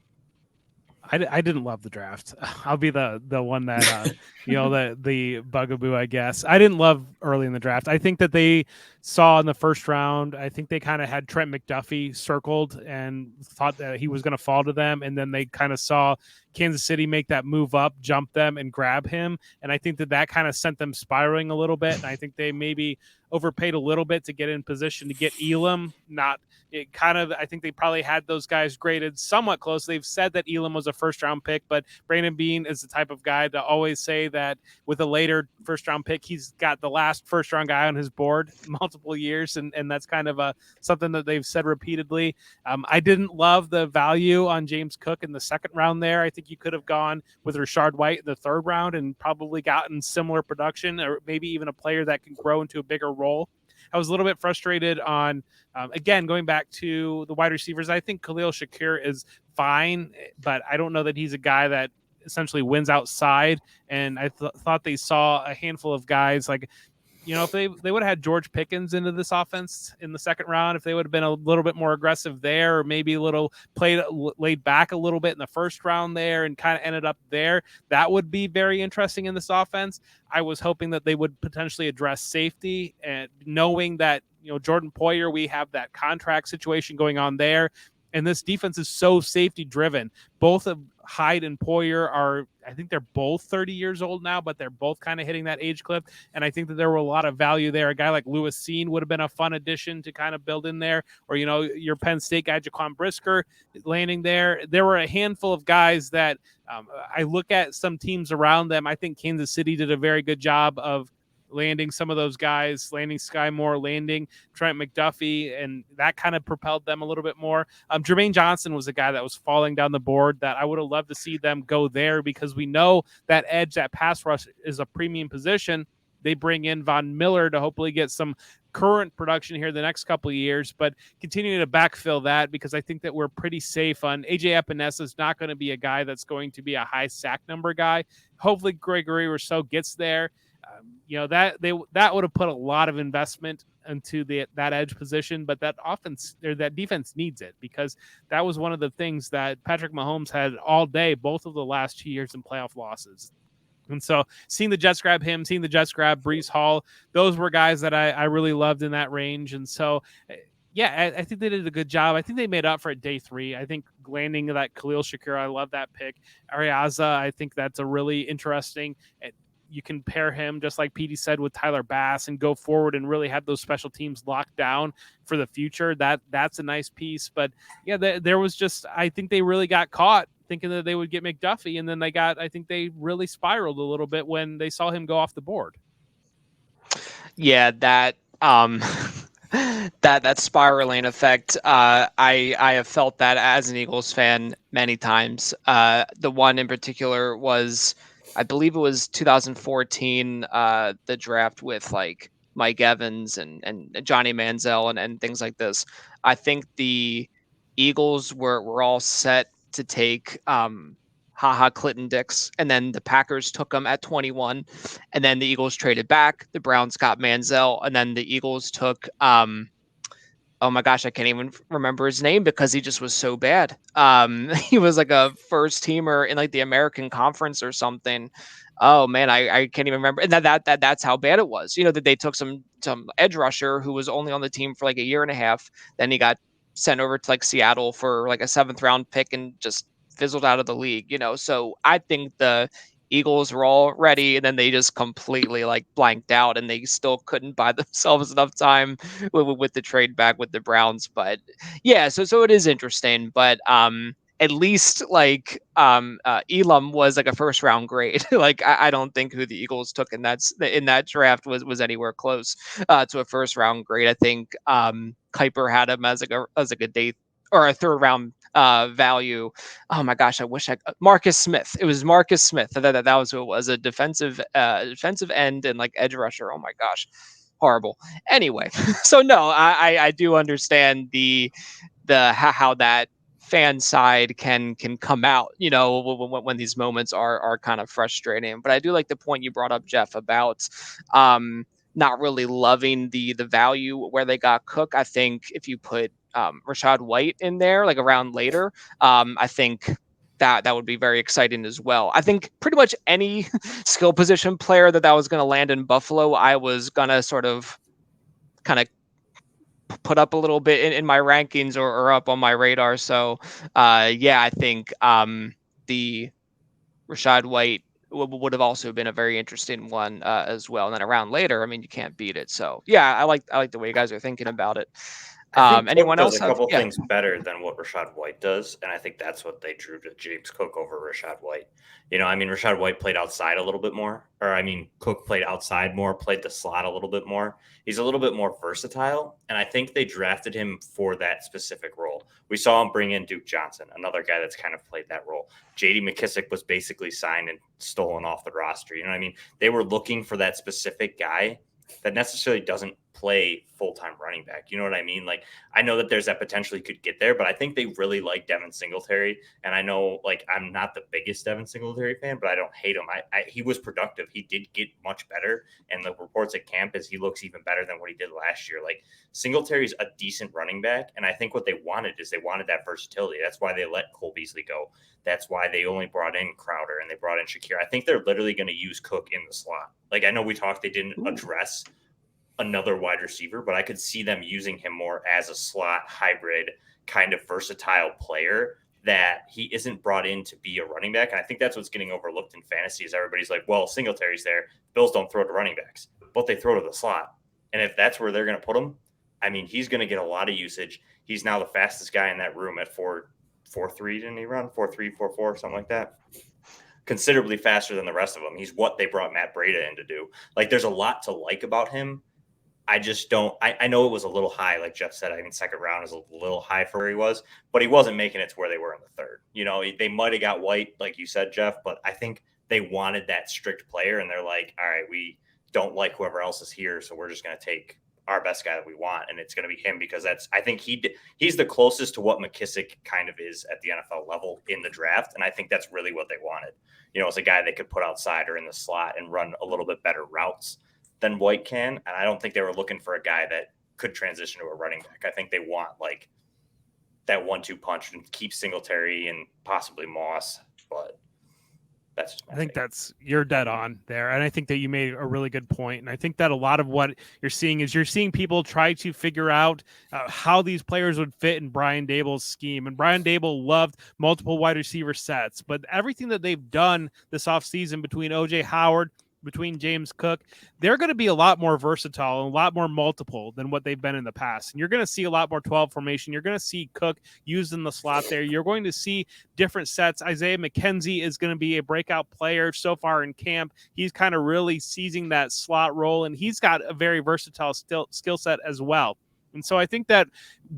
I didn't love the draft. I'll be the one that the bugaboo, I guess. I didn't love early in the draft. I think that they saw in the 1st round, I think they kind of had Trent McDuffie circled and thought that he was going to fall to them, and then they kind of saw Kansas City make that move up, jump them, and grab him. And I think that kind of sent them spiraling a little bit. And I think they maybe overpaid a little bit to get in position to get Elam. I think they probably had those guys graded somewhat close. They've said that Elam was a 1st round pick, but Brandon Beane is the type of guy to always say that with a later 1st round pick, he's got the last 1st round guy on his board multiple years. And that's kind of something that they've said repeatedly. I didn't love the value on James Cook in the 2nd round there. I think you could have gone with Rashad White in the 3rd round and probably gotten similar production, or maybe even a player that can grow into a bigger role. I was a little bit frustrated on, again, going back to the wide receivers. I think Khalil Shakir is fine, but I don't know that he's a guy that essentially wins outside. And I thought they saw a handful of guys like, if they would have had George Pickens into this offense in the 2nd round, if they would have been a little bit more aggressive there, or maybe laid back a little bit in the 1st round there and kind of ended up there, that would be very interesting in this offense. I was hoping that they would potentially address safety, and knowing that, Jordan Poyer, we have that contract situation going on there. And this defense is so safety driven. Both of Hyde and Poyer I think they're both 30 years old now, but they're both kind of hitting that age clip. And I think that there were a lot of value there. A guy like Lewis Seen would have been a fun addition to kind of build in there. Or, your Penn State guy, Jaquan Brisker, landing there. There were a handful of guys that I look at some teams around them. I think Kansas City did a very good job of landing some of those guys, landing Sky Moore, landing Trent McDuffie, and that kind of propelled them a little bit more. Jermaine Johnson was a guy that was falling down the board that I would have loved to see them go there, because we know that edge, that pass rush is a premium position. They bring in Vaughn Miller to hopefully get some current production here the next couple of years, but continuing to backfill that, because I think that we're pretty safe on AJ Epinesa. Is not going to be a guy that's going to be a high sack number guy. Hopefully Gregory Rousseau gets there. That would have put a lot of investment into that edge position, but that offense or that defense needs it, because that was one of the things that Patrick Mahomes had all day, both of the last 2 years in playoff losses. And so seeing the Jets grab him, seeing the Jets grab Breece Hall, those were guys that I really loved in that range. And so, yeah, I think they did a good job. I think they made up for it day 3. I think landing that Khalil Shakir, I love that pick. Ariaza, I think that's a really interesting. You can pair him, just like Petey said, with Tyler Bass and go forward and really have those special teams locked down for the future. That's a nice piece. But yeah, there was just, I think they really got caught thinking that they would get McDuffie, and then I think they really spiraled a little bit when they saw him go off the board. Yeah, that that spiraling effect. I have felt that as an Eagles fan many times. The one in particular was, I believe it was 2014, the draft with like Mike Evans and Johnny Manziel and things like this. I think the Eagles were all set to take Clinton Dix, and then the Packers took him at 21, and then the Eagles traded back. The Browns got Manziel, and then the Eagles took oh my gosh, I can't even remember his name because he just was so bad. He was like a first teamer in like the American Conference or something. Oh man, I can't even remember. And that's how bad it was. That they took some edge rusher who was only on the team for like a year and a half. Then he got sent over to like Seattle for like a 7th round pick and just fizzled out of the league. So I think the Eagles were all ready, and then they just completely like blanked out, and they still couldn't buy themselves enough time with the trade back with the Browns. But yeah, so it is interesting. But at least like Elam was like a 1st round grade. Like I don't think who the Eagles took in that draft was anywhere close to a 1st round grade. I think Kuiper had him as like a day or a 3rd round value. Oh my gosh, I wish Marcus Smith. It was Marcus Smith. That was who it was, a defensive end and like edge rusher. Oh my gosh, horrible. Anyway, so no, I do understand the how that fan side can come out, when these moments are kind of frustrating. But I do like the point you brought up, Jeff, about not really loving the value where they got Cook. I think if you put Rashad White in there like around later, I think that would be very exciting as well. I think pretty much any skill position player that was going to land in Buffalo, I was going to sort of kind of put up a little bit in my rankings or up on my radar. So yeah, I think the Rashad White would have also been a very interesting one as well. And then around later, I mean, you can't beat it. So yeah, I like the way you guys are thinking about it. I think Anyone Cook else does a couple yeah. things better than what Rashad White does, and I think that's what they drew to James Cook over Rashad White. Rashad White played outside a little bit more, Cook played outside more, played the slot a little bit more. He's a little bit more versatile, and I think they drafted him for that specific role. We saw him bring in Duke Johnson, another guy that's kind of played that role. J.D. McKissick was basically signed and stolen off the roster. They were looking for that specific guy that necessarily doesn't play full-time running back. You know what I mean? Like, I know that there's that potential he could get there, but I think they really like Devon Singletary. And I know, like, I'm not the biggest Devon Singletary fan, but I don't hate him. He was productive. He did get much better. And the reports at camp is he looks even better than what he did last year. Like, Singletary's a decent running back. And I think what they wanted that versatility. That's why they let Cole Beasley go. That's why they only brought in Crowder and they brought in Shakir. I think they're literally going to use Cook in the slot. Like, I know we talked, they didn't address another wide receiver, but I could see them using him more as a slot hybrid kind of versatile player that he isn't brought in to be a running back. And I think that's what's getting overlooked in fantasy is everybody's like, well, Singletary's there. Bills don't throw to running backs, but they throw to the slot. And if that's where they're going to put him, I mean, he's going to get a lot of usage. He's now the fastest guy in that room at 4.43. Didn't he run 4.3, 4.4, something like that? considerably faster than the rest of them. He's what they brought Matt Breida in to do. Like, there's a lot to like about him. I just don't. I know it was a little high, like Jeff said. I mean, second round is a little high for where he was, but he wasn't making it to where they were in the third. You know, they might have got White, like you said, Jeff, but I think they wanted that strict player, and they're like, all right, we don't like whoever else is here, so we're just going to take our best guy that we want, and it's going to be him because I think he's the closest to what McKissick kind of is at the NFL level in the draft, and I think that's really what they wanted. You know, it's a guy they could put outside or in the slot and run a little bit better routes than White can, and I don't think they were looking for a guy that could transition to a running back. I think they want like that 1-2 punch and keep Singletary and possibly Moss, but that's just my take. You're dead on there, and I think that you made a really good point. And I think that a lot of what you're seeing people try to figure out how these players would fit in Brian Daboll's scheme. And Brian Daboll loved multiple wide receiver sets, but everything that they've done this offseason between OJ Howard, between James Cook, they're going to be a lot more versatile and a lot more multiple than what they've been in the past. And you're going to see a lot more 12 formation. You're going to see Cook used in the slot there. You're going to see different sets. Isaiah McKenzie is going to be a breakout player so far in camp. He's kind of really seizing that slot role, and he's got a very versatile skill set as well. And so I think that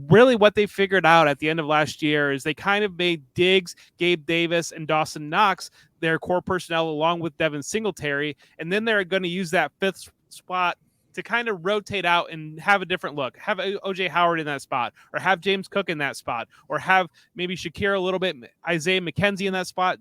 really what they figured out at the end of last year is they kind of made Diggs, Gabe Davis, and Dawson Knox their core personnel along with Devon Singletary. And then they're going to use that fifth spot to kind of rotate out and have a different look. Have OJ Howard in that spot, or have James Cook in that spot, or have maybe Shakir a little bit, Isaiah McKenzie in that spot,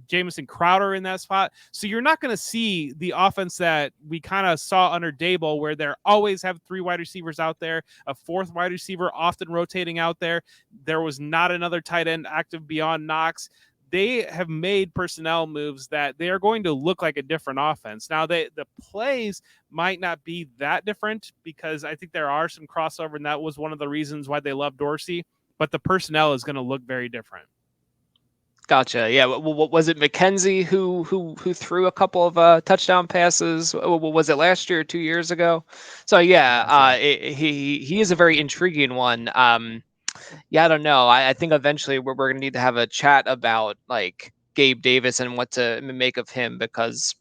Jamison Crowder in that spot. So you're not going to see the offense that we kind of saw under Daboll, where they always have 3 wide receivers out there, a 4th wide receiver often rotating out there. There was not another tight end active beyond Knox. They have made personnel moves that they are going to look like a different offense. Now, the plays might not be that different because I think there are some crossover, and that was one of the reasons why they love Dorsey, but the personnel is going to look very different. Gotcha. Yeah. Was it McKenzie who threw a couple of touchdown passes? Was it last year or 2 years ago? So yeah, he is a very intriguing one. Yeah, I don't know. I think eventually we're going to need to have a chat about like Gabe Davis and what to make of him, because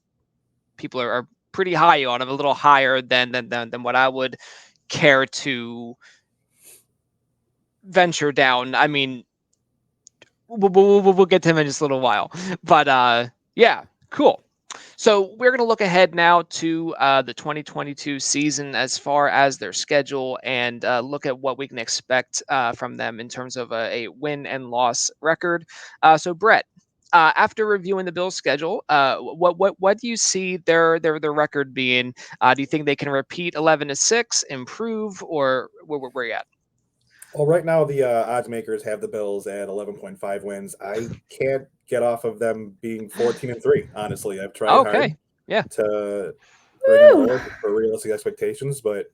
people are pretty high on him, a little higher than what I would care to venture down. I mean, we'll get to him in just a little while, but yeah, cool. So we're going to look ahead now to the 2022 season as far as their schedule, and look at what we can expect from them in terms of a win and loss record. So Brett, after reviewing the Bills' schedule, what do you see their record being? Do you think they can repeat 11-6, improve, or where are you at? Well, right now the odds makers have the Bills at 11.5 wins. I can't get off of them being 14-3. Honestly, I've tried hard to bring them lower for realistic expectations, but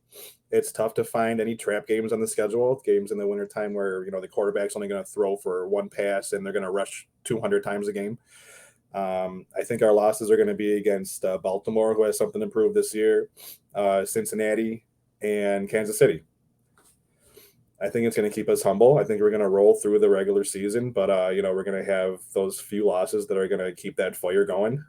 it's tough to find any trap games on the schedule. Games in the wintertime where the quarterback's only going to throw for 1 pass and they're going to rush 200 times a game. I think our losses are going to be against Baltimore, who has something to prove this year, Cincinnati, and Kansas City. I think it's going to keep us humble. I think we're going to roll through the regular season, but we're going to have those few losses that are going to keep that fire going.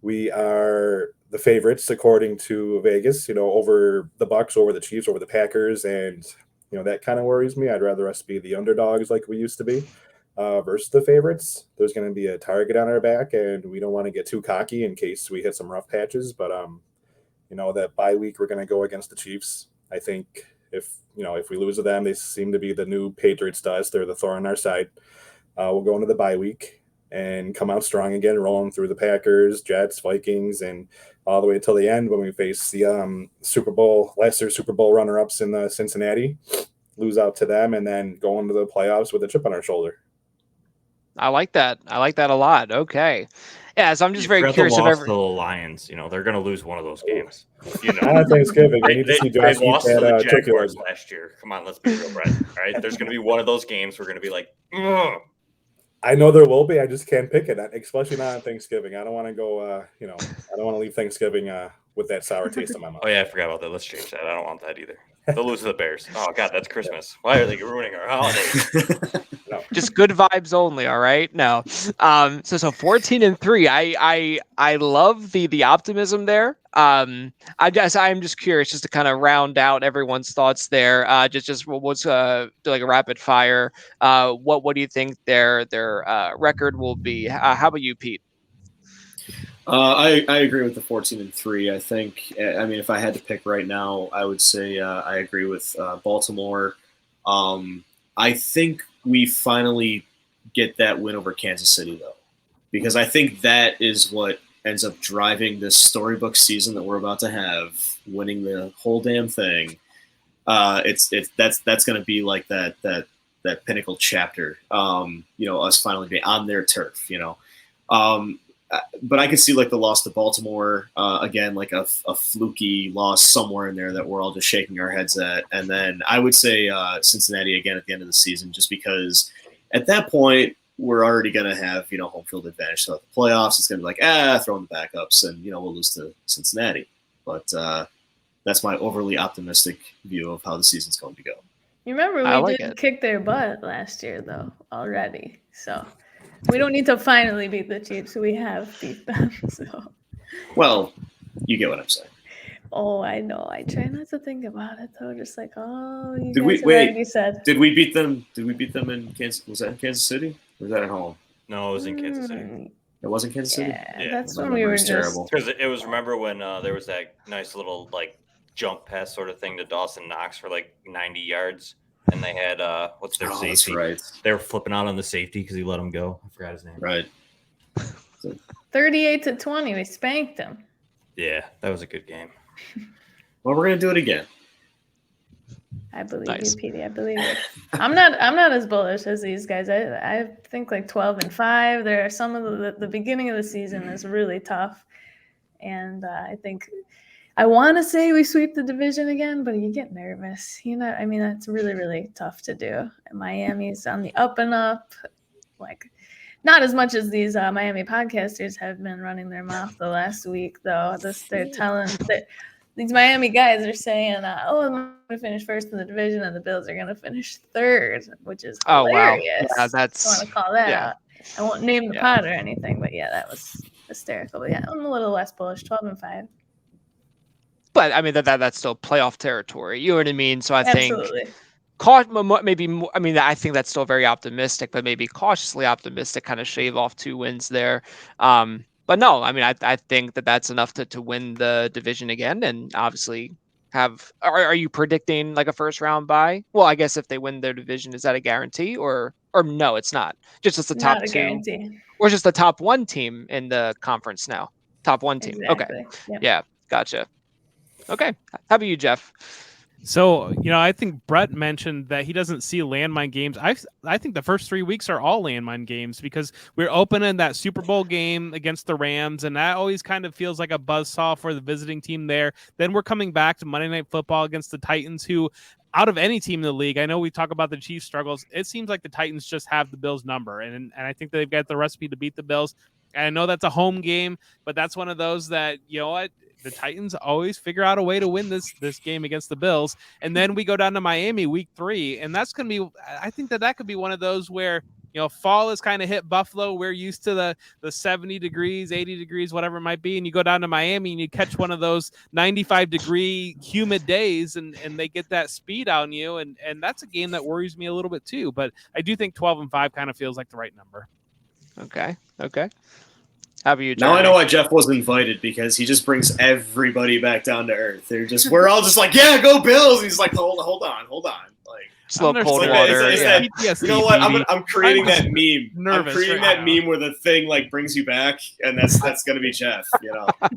We are the favorites according to Vegas, over the Bucs, over the Chiefs, over the Packers, and that kind of worries me. I'd rather us be the underdogs like we used to be versus the favorites. There's going to be a target on our back, and we don't want to get too cocky in case we hit some rough patches. But that bye week we're going to go against the Chiefs. I think if we lose to them, they seem to be the new Patriots to us. They're the thorn on our side. We'll go into the bye week and come out strong again, rolling through the Packers, Jets, Vikings, and all the way until the end when we face the last year's Super Bowl runner-ups in the Cincinnati, lose out to them, and then go into the playoffs with a chip on our shoulder. I like that. I like that a lot. Okay. Yeah, so I'm just very curious. If the Lions, they're going to lose one of those games. On Thanksgiving, we need to see Josh they lost to the Jaguars last year. Come on, let's be real, Brett. All right, there's going to be one of those games we're going to be like, ugh. I know there will be. I just can't pick it, especially not on Thanksgiving. I don't want to go. I don't want to leave Thanksgiving with that sour taste in my mouth. Oh yeah, I forgot about that. Let's change that. I don't want that either. They'll lose to the Bears. Oh God, that's Christmas. Why are they ruining our holidays? No. Just good vibes only. All right. No. So 14-3. I love the optimism there. I guess I'm just curious, just to kind of round out everyone's thoughts there. Just what's like a rapid fire. What do you think their record will be? How about you, Pete? I agree with the 14-3. I think, I mean, if I had to pick right now, I would say I agree with Baltimore. I think we finally get that win over Kansas City, though, because I think that is what ends up driving this storybook season that we're about to have, winning the whole damn thing. That's going to be like that pinnacle chapter. Us finally being on their turf. But I can see like the loss to Baltimore again, like a fluky loss somewhere in there that we're all just shaking our heads at. And then I would say Cincinnati again at the end of the season, just because at that point we're already going to have home field advantage throughout the playoffs. It's going to be like throwing the backups, and we'll lose to Cincinnati. But that's my overly optimistic view of how the season's going to go. You remember we did kick their butt last year though already, so. We don't need to finally beat the Chiefs. We have beat them. So. Well, you get what I'm saying. Oh, I know. I try not to think about it though. Just like, you did guys have already said. Did we beat them? Did we beat them in Kansas? Was that in Kansas City? Or was that at home? No, it was in Kansas City. It was in Kansas City. Yeah, that's when we were terrible. Because it was, remember when there was that nice little like jump pass sort of thing to Dawson Knox for like 90 yards. And they had what's their safety? That's right. They were flipping out on the safety because he let him go. I forgot his name. Right. 38-20. We spanked him. Yeah, that was a good game. Well, we're gonna do it again. I believe you, Petey. I believe it. I'm not as bullish as these guys. I think like 12-5. There are some of the beginning of the season is really tough, and I think. I want to say we sweep the division again, but you get nervous. I mean, that's really, really tough to do. And Miami's on the up and up. Like, not as much as these Miami podcasters have been running their mouth the last week, though. They're telling that these Miami guys are saying, I'm going to finish first in the division, and the Bills are going to finish third, which is hilarious. Wow. Yeah, I want to call that out. I won't name the pod or anything, but yeah, that was hysterical. But yeah, I'm a little less bullish, 12-5. But I mean that's still playoff territory. You know what I mean? So I Absolutely. think maybe more, I mean I think that's still very optimistic, but maybe cautiously optimistic. Kind of shave off 2 wins there. But no, I mean I think that's enough to win the division again, and obviously have. Are you predicting like a first round bye? Well, I guess if they win their division, is that a guarantee or no? It's not. Just the top not a 2, guarantee. Or just the top 1 team in the conference now. Top 1 team. Exactly. Okay. Yep. Yeah. Gotcha. Okay. How about you, Jeff? So, I think Brett mentioned that he doesn't see landmine games. I think the first 3 weeks are all landmine games because we're opening that Super Bowl game against the Rams, and that always kind of feels like a buzzsaw for the visiting team there. Then we're coming back to Monday Night Football against the Titans, who, out of any team in the league, I know we talk about the Chiefs' struggles. It seems like the Titans just have the Bills' number, and I think they've got the recipe to beat the Bills. And I know that's a home game, but that's one of those that, the Titans always figure out a way to win this game against the Bills. And then we go down to Miami week 3. And that's going to be, I think that could be one of those where, fall has kind of hit Buffalo. We're used to the 70 degrees, 80 degrees, whatever it might be. And you go down to Miami and you catch one of those 95-degree humid days and they get that speed on you. And that's a game that worries me a little bit too. But I do think 12-5 kind of feels like the right number. Okay. How about you, Jeremy? Now I know why Jeff was invited, because he just brings everybody back down to earth. We're all just like, yeah, go Bills. And he's like, hold on. Like, slow cold water. You know what? I'm creating that meme. I'm creating that meme where the thing like brings you back, and that's going to be Jeff.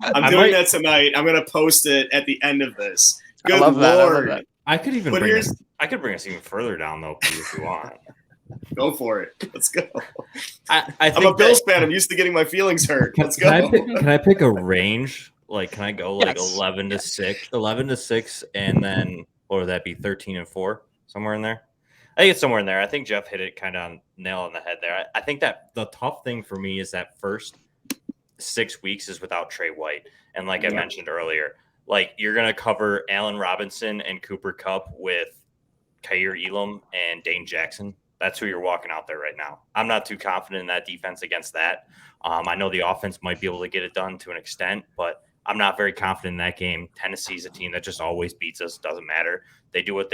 I'm doing that tonight. I'm going to post it at the end of this. Good Lord. I could even bring us even further down though, if you want. Go for it. Let's go. I'm a Bills fan. I'm used to getting my feelings hurt. Let's go. Can I pick a range? Like, can I go like 11-6, and then, or would that be 13-4, somewhere in there? I think it's somewhere in there. I think Jeff hit it kind of nail on the head there. I think that the tough thing for me is that first 6 weeks is without Trey White, and like I mentioned earlier, like you're gonna cover Allen Robinson and Cooper Kupp with Khair Elam and Dane Jackson. That's who you're walking out there right now. I'm not too confident in that defense against that. I know the offense might be able to get it done to an extent, but I'm not very confident in that game. Tennessee's a team that just always beats us. Doesn't matter. They do what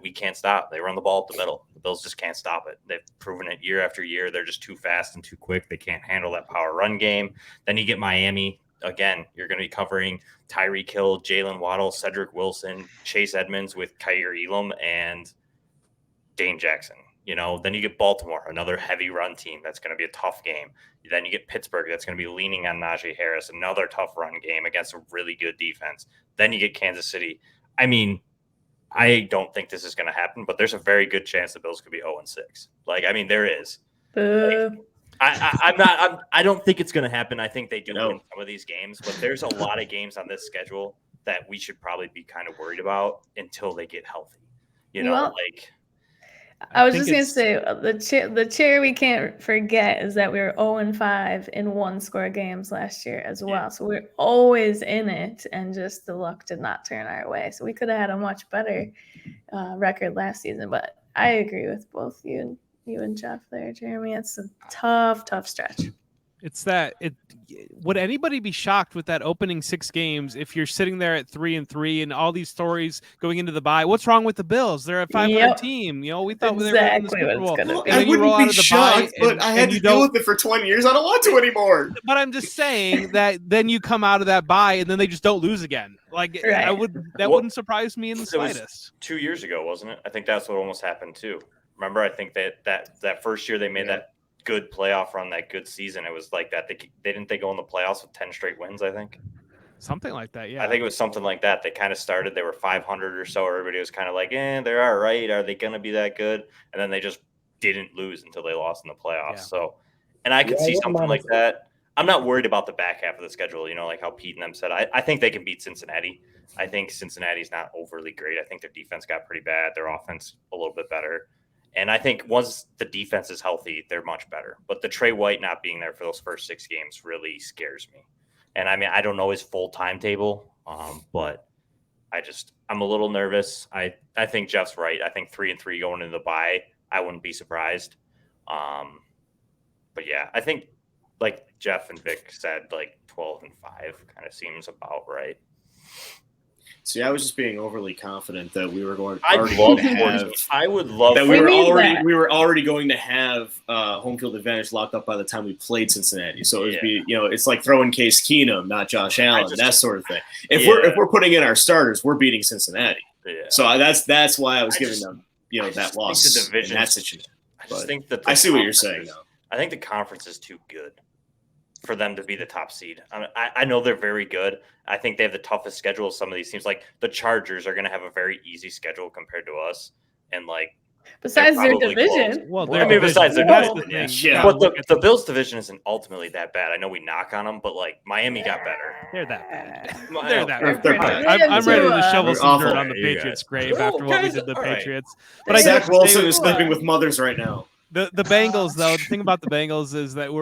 we can't stop. They run the ball up the middle. The Bills just can't stop it. They've proven it year after year. They're just too fast and too quick. They can't handle that power run game. Then you get Miami. Again, you're going to be covering Tyreek Hill, Jalen Waddle, Cedric Wilson, Chase Edmonds with Kyer Elam and Dane Jackson. Then you get Baltimore, another heavy run team. That's going to be a tough game. Then you get Pittsburgh. That's going to be leaning on Najee Harris, another tough run game against a really good defense. Then you get Kansas City. I mean, I don't think this is going to happen, but there's a very good chance the Bills could be 0-6. There is. I don't think it's going to happen. I think they do win some of these games, but there's a lot of games on this schedule that we should probably be kind of worried about until they get healthy. I was just going to say the cherry we can't forget is that we were 0-5 in one-score games last year as well. Yeah. So we're always in it, and just the luck did not turn our way. So we could have had a much better record last season. But I agree with both you and Jeff there, Jeremy. It's a tough stretch. Would anybody be shocked with that opening 6 games if you're sitting there at 3-3 and all these stories going into the bye? What's wrong with the Bills? They're a 500 team. We thought they were in the Super Bowl. Well, I wouldn't be shocked, but I had to deal with it for 20 years. I don't want to anymore. But I'm just saying that then you come out of that bye and then they just don't lose again. That wouldn't surprise me in the slightest. 2 years ago, wasn't it? I think that's what almost happened too. Remember, I think that first year they made that good playoff run, that good season, it was like that. They go in the playoffs with 10 straight wins, I think. Something like that, yeah. I think it was something like that. They kind of started, they were 500 or so. Everybody was kind of like, they're all right. Are they going to be that good? And then they just didn't lose until they lost in the playoffs. Yeah. So, and I could see something like that. I'm not worried about the back half of the schedule, like how Pete and them said. I think they can beat Cincinnati. I think Cincinnati's not overly great. I think their defense got pretty bad. Their offense a little bit better. And I think once the defense is healthy, they're much better. But the Trey White not being there for those first 6 games really scares me. And I don't know his full timetable, but I'm a little nervous. I think Jeff's right. I think 3-3 going into the bye, I wouldn't be surprised. But yeah, I think like Jeff and Vic said, 12-5 kind of seems about right. See, I was just being overly confident that we were going. We were already going to have home field advantage locked up by the time we played Cincinnati. So it would be, it's like throwing Case Keenum, not Josh Allen, that sort of thing. If we're putting in our starters, we're beating Cincinnati. Yeah. So that's why I was giving them, that loss in that situation. I see what you're saying, though. I think the conference is too good for them to be the top seed. I know they're very good. I think they have the toughest schedule of some of these teams. Like the Chargers are going to have a very easy schedule compared to us. And besides their division. Well, besides their division. Yeah. But the Bills division isn't ultimately that bad. I know we knock on them, but Miami got better. They're that bad. They're bad. I'm ready to shovel some dirt on the Patriots' grave after what we did to the Patriots. But Zach Wilson is sleeping with mothers right now. The Bengals, though, the thing about the Bengals is that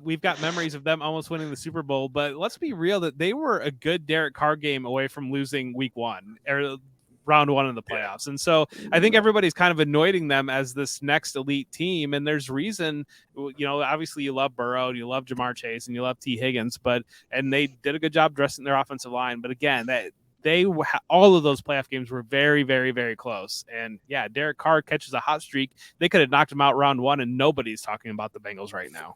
we've got memories of them almost winning the Super Bowl, but let's be real that they were a good Derek Carr game away from losing week 1 or round 1 in the playoffs. And so I think everybody's kind of anointing them as this next elite team. And there's reason, obviously you love Burrow, and you love Jamar Chase, and you love T. Higgins, and they did a good job dressing their offensive line. But again, all of those playoff games were very, very, very close. And yeah, Derek Carr catches a hot streak. They could have knocked him out round 1, and nobody's talking about the Bengals right now.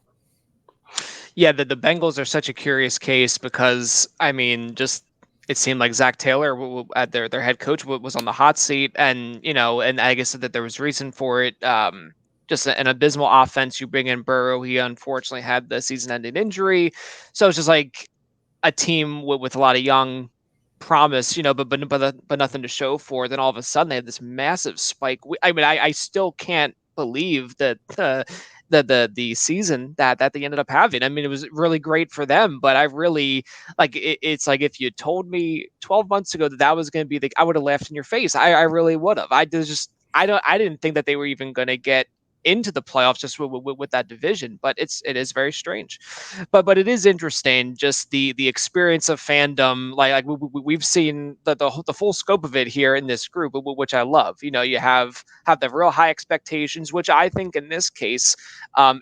Yeah, the Bengals are such a curious case because, it seemed like Zach Taylor, their head coach, was on the hot seat. And, and I guess that there was reason for it. Just an abysmal offense. You bring in Burrow. He unfortunately had the season-ending injury. So it's just like a team with a lot of young promise, but nothing to show for. Then all of a sudden they had this massive spike. I still can't believe that the season that they ended up having. It was really great for them, but I really it's like if you told me 12 months ago that was going to be I would have laughed in your face. I really would have. I didn't think that they were even going to get into the playoffs just with that division. But it is very strange. But it is interesting, just the experience of fandom. Like we've seen the full scope of it here in this group, which I love. You have the real high expectations, which I think in this case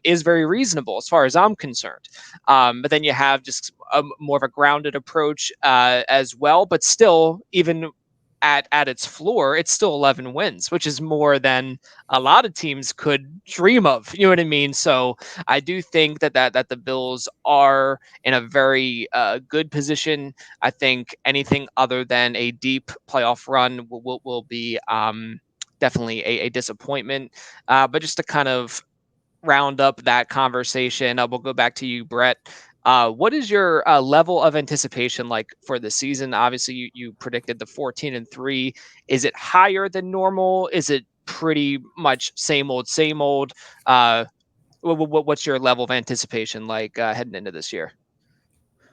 is very reasonable as far as I'm concerned. But then you have just more of a grounded approach as well. But still, even at its floor, it's still 11 wins, which is more than a lot of teams could dream of. You know what I mean? So I do think that the Bills are in a very good position. I think anything other than a deep playoff run will be definitely a disappointment. But just to kind of round up that conversation, we'll go back to you, Brett. What is your level of anticipation like for the season? Obviously, you predicted the 14-3. Is it higher than normal? Is it pretty much same old, same old? What's your level of anticipation like heading into this year?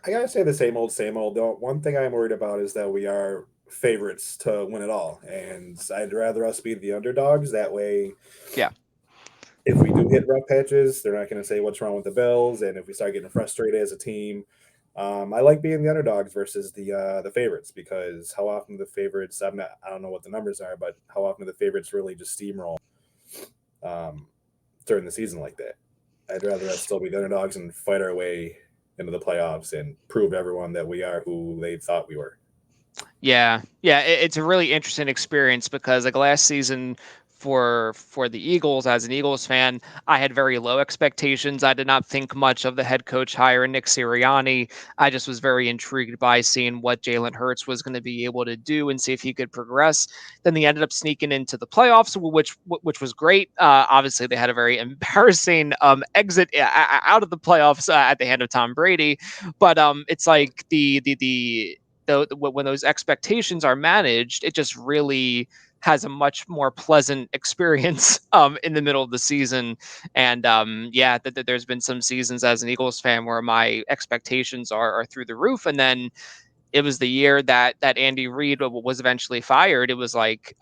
I gotta say the same old, same old. The one thing I'm worried about is that we are favorites to win it all, and I'd rather us be the underdogs. That way, yeah. If we do hit rough patches, they're not going to say what's wrong with the Bills, and if we start getting frustrated as a team, I like being the underdogs versus the favorites, because how often the favorites, I don't know what the numbers are, but how often the favorites really just steamroll during the season like that. I'd rather us still be the underdogs and fight our way into the playoffs and prove to everyone that we are who they thought we were. Yeah, it's a really interesting experience because like last season for the Eagles, as an Eagles fan, I had very low expectations. I did not think much of the head coach hire, Nick Sirianni. I just was very intrigued by seeing what Jalen Hurts was going to be able to do and see if he could progress. Then they ended up sneaking into the playoffs, which was great. Obviously, they had a very embarrassing exit out of the playoffs at the hand of Tom Brady, but it's like when those expectations are managed, it just really has a much more pleasant experience in the middle of the season. And there's been some seasons as an Eagles fan where my expectations are through the roof, and then it was the year that Andy Reid was eventually fired. It was like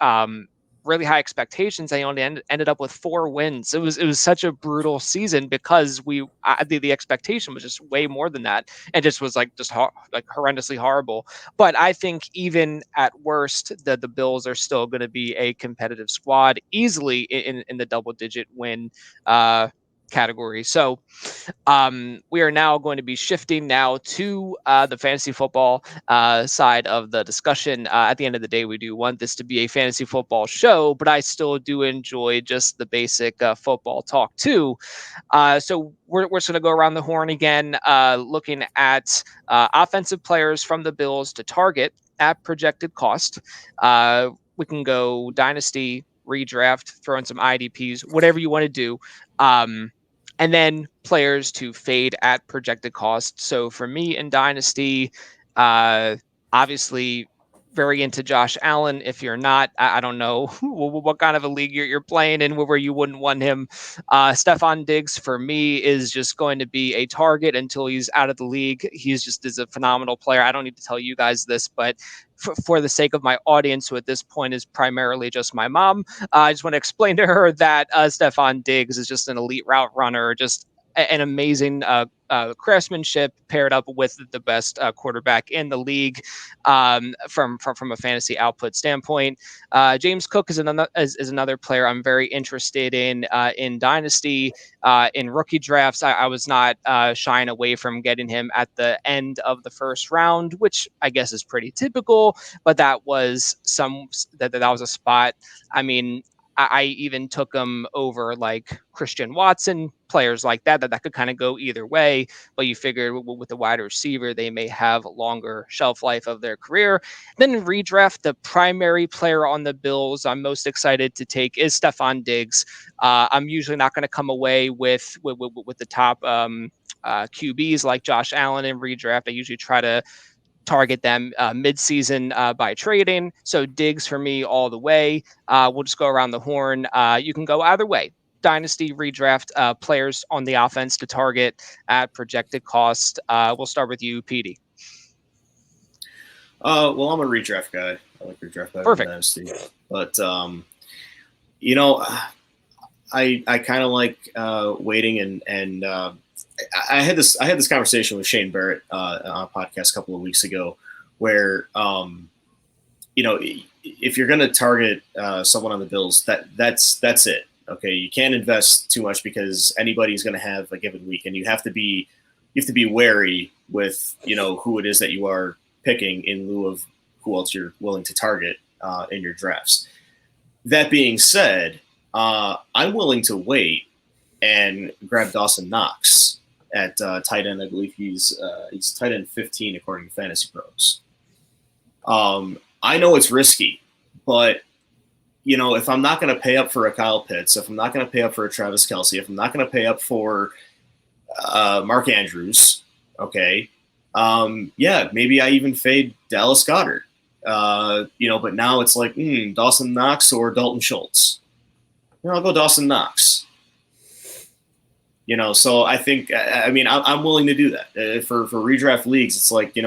really high expectations. They only ended up with 4 wins. It was such a brutal season because the expectation was just way more than that, and just was like horrendously horrible. But I think even at worst, the Bills are still going to be a competitive squad, easily in the double digit win category. So we are now going to be shifting now to the fantasy football side of the discussion. At the end of the day, we do want this to be a fantasy football show, but I still do enjoy just the basic football talk too. So we're just going to go around the horn again, looking at offensive players from the Bills to target at projected cost. We can go dynasty, redraft, throw in some IDPs, whatever you want to do. And then players to fade at projected cost. So for me in Dynasty, obviously very into Josh Allen. If you're not, I don't know what kind of a league you're playing in where you wouldn't want him. Stephon Diggs for me is just going to be a target until he's out of the league. He's just is a phenomenal player. I don't need to tell you guys this, but for the sake of my audience, who at this point is primarily just my mom, I just want to explain to her that Stephon Diggs is just an elite route runner, just an amazing craftsmanship paired up with the best quarterback in the league from a fantasy output standpoint. James Cook is another player I'm very interested in Dynasty. In rookie drafts, I was not shying away from getting him at the end of the first round, which I guess is pretty typical, but that was that was a spot. I mean, I even took him over like Christian Watson, players like that could kind of go either way. But you figure with the wide receiver, they may have longer shelf life of their career. Then in redraft, the primary player on the Bills I'm most excited to take is Stephon Diggs. I'm usually not going to come away with the top QBs like Josh Allen in redraft. I usually try to target them mid-season by trading. So Diggs for me all the way. We'll just go around the horn. You can go either way. Dynasty redraft players on the offense to target at projected cost. We'll start with you, Petey. Well, I'm a redraft guy. I like redraft better Perfect. than Dynasty. But, I kind of like waiting and I had this conversation with Shane Barrett on a podcast a couple of weeks ago where if you're going to target someone on the Bills, that's it. Okay, you can't invest too much because anybody's going to have a given week, and you have to be wary with who it is that you are picking in lieu of who else you're willing to target in your drafts. That being said, I'm willing to wait and grab Dawson Knox at tight end. I believe he's tight end 15 according to Fantasy Pros. I know it's risky, but if I'm not going to pay up for a Kyle Pitts, if I'm not going to pay up for a Travis Kelce, if I'm not going to pay up for Mark Andrews, okay, maybe I even fade Dallas Goedert. But now it's like Dawson Knox or Dalton Schultz. I'll go Dawson Knox. So I think I'm willing to do that for redraft leagues. It's like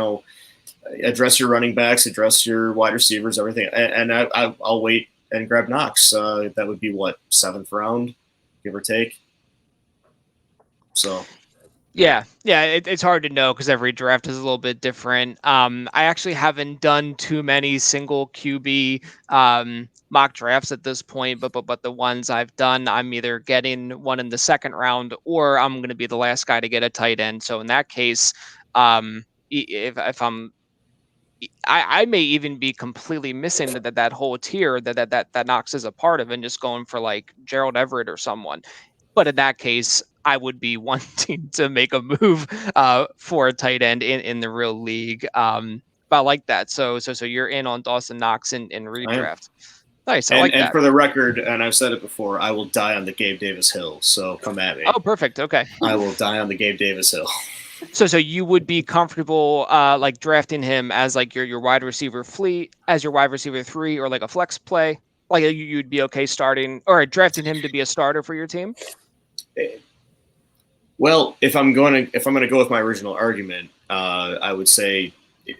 address your running backs, address your wide receivers, everything, and I'll wait and grab Knox. That would be what, 7th round, give or take. So. Yeah, it's hard to know because every draft is a little bit different. I actually haven't done too many single QB mock drafts at this point, but the ones I've done, I'm either getting one in the 2nd round or I'm going to be the last guy to get a tight end. So in that case, if I may even be completely missing that whole tier that Knox is a part of and just going for like Gerald Everett or someone. But in that case, I would be wanting to make a move for a tight end in the real league. But I like that. So you're in on Dawson Knox in redraft. Nice. I like that. And for the record, and I've said it before, I will die on the Gabe Davis hill. So come at me. Oh, perfect. Okay. I will die on the Gabe Davis hill. So you would be comfortable like drafting him as like your wide receiver fleet, as your wide receiver 3, or like a flex play? Like you'd be okay starting or drafting him to be a starter for your team? Well, if I'm going to go with my original argument, I would say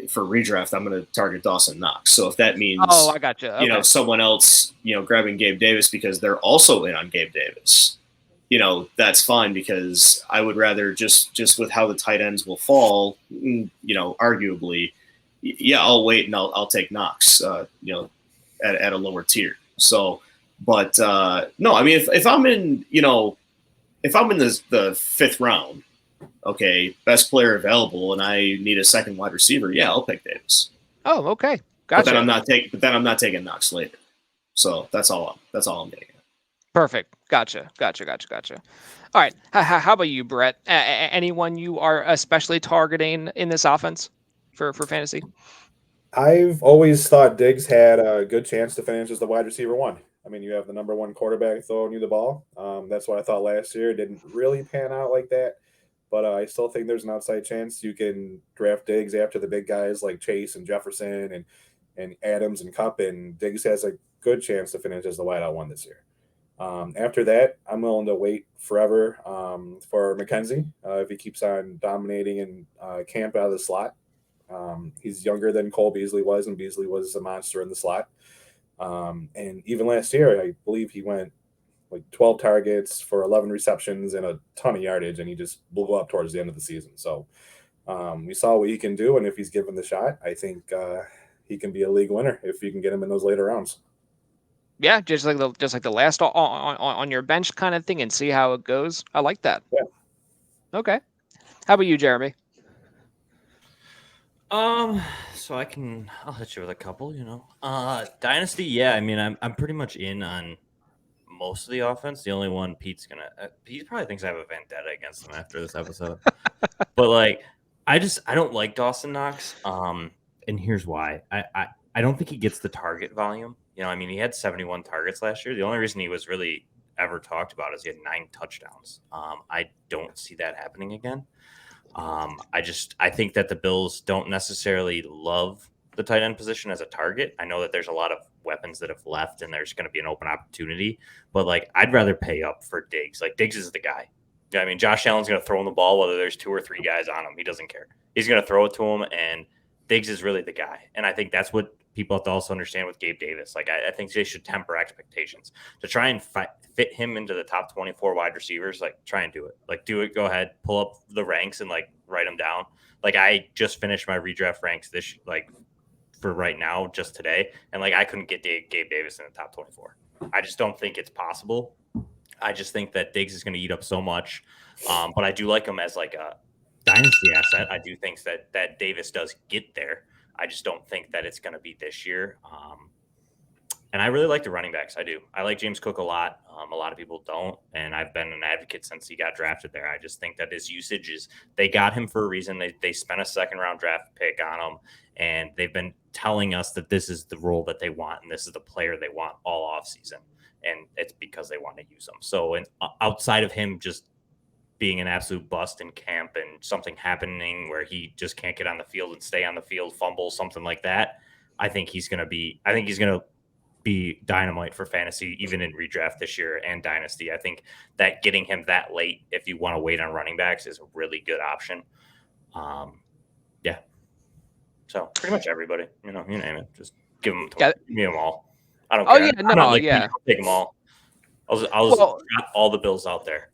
for redraft, I'm going to target Dawson Knox. So if that means, I gotcha. Okay. Someone else, grabbing Gabe Davis because they're also in on Gabe Davis, that's fine because I would rather just with how the tight ends will fall, arguably, I'll wait and I'll take Knox, at a lower tier. So, but no, I mean, if I'm in, if I'm in the 5th round, okay, best player available, and I need a 2nd wide receiver, I'll pick Davis. Oh, okay, gotcha. But then I'm not taking Knox later. So that's all I'm getting at. Perfect. Gotcha. All right. How about you, Brett? Anyone you are especially targeting in this offense for fantasy? I've always thought Diggs had a good chance to finish as the wide receiver 1. I mean, you have the number 1 quarterback throwing you the ball. That's what I thought last year. It didn't really pan out like that. But I still think there's an outside chance you can draft Diggs after the big guys like Chase and Jefferson and Adams and Kupp, and Diggs has a good chance to finish as the wideout 1 this year. After that, I'm willing to wait forever for Mckenzie if he keeps on dominating and camp out of the slot. He's younger than Cole Beasley was, and Beasley was a monster in the slot. And even last year, I believe he went like 12 targets for 11 receptions and a ton of yardage, and he just blew up towards the end of the season. So we saw what he can do, and if he's given the shot, I think he can be a league winner if you can get him in those later rounds. Yeah, just like the last on your bench kind of thing, and see how it goes. I like that. Yeah. Okay. How about you, Jeremy? So I'll hit you with a couple, Dynasty. Yeah. I mean, I'm pretty much in on most of the offense. The only one Pete's he probably thinks I have a vendetta against him after this episode, but like, I don't like Dawson Knox. And here's why. I don't think he gets the target volume. I mean, he had 71 targets last year. The only reason he was really ever talked about is he had 9 touchdowns. I don't see that happening again. I think that the Bills don't necessarily love the tight end position as a target. I know that there's a lot of weapons that have left and there's going to be an open opportunity, but like, I'd rather pay up for Diggs. Like, Diggs is the guy. I mean, Josh Allen's going to throw him the ball, whether there's 2 or 3 guys on him. He doesn't care. He's going to throw it to him, and Diggs is really the guy. And I think that's what people have to also understand with Gabe Davis. Like, I think they should temper expectations to try and fit him into the top 24 wide receivers. Like, try and do it. Like, do it. Go ahead, pull up the ranks and like write them down. Like, I just finished my redraft ranks for right now, just today, and like I couldn't get Gabe Davis in the top 24. I just don't think it's possible. I just think that Diggs is going to eat up so much, but I do like him as like a dynasty asset. I do think that Davis does get there. I just don't think that it's going to be this year. And I really like the running backs. I do. I like James Cook a lot. A lot of people don't, and I've been an advocate since he got drafted there. I just think that his usage they got him for a reason. They spent a second-round draft pick on him, and they've been telling us that this is the role that they want, and this is the player they want all offseason, and it's because they want to use him. So, outside of him just being an absolute bust in camp and something happening where he just can't get on the field and stay on the field, fumble, something like that, I think he's going to be dynamite for fantasy, even in redraft this year and dynasty. I think that getting him that late, if you want to wait on running backs, is a really good option. Yeah. So pretty much everybody, you name it, just give me them all. I don't care. I'll take them all. I'll got all the Bills out there.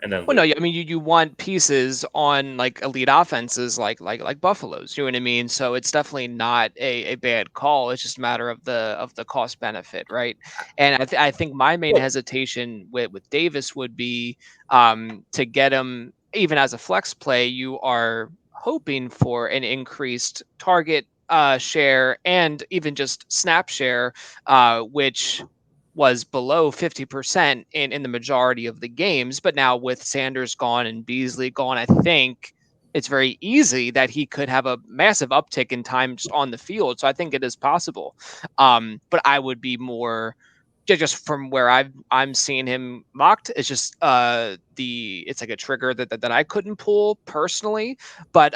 And then, I mean, you want pieces on like elite offenses, like Buffalo's. You know what I mean? So it's definitely not a bad call. It's just a matter of the cost benefit, right? And I think my main hesitation with Davis would be to get him even as a flex play. You are hoping for an increased target share and even just snap share, which was below 50% in the majority of the games. But now with Sanders gone and Beasley gone, I think it's very easy that he could have a massive uptick in time just on the field. So I think it is possible. But I would be more just from where I'm seeing him mocked. It's just it's like a trigger that I couldn't pull personally, but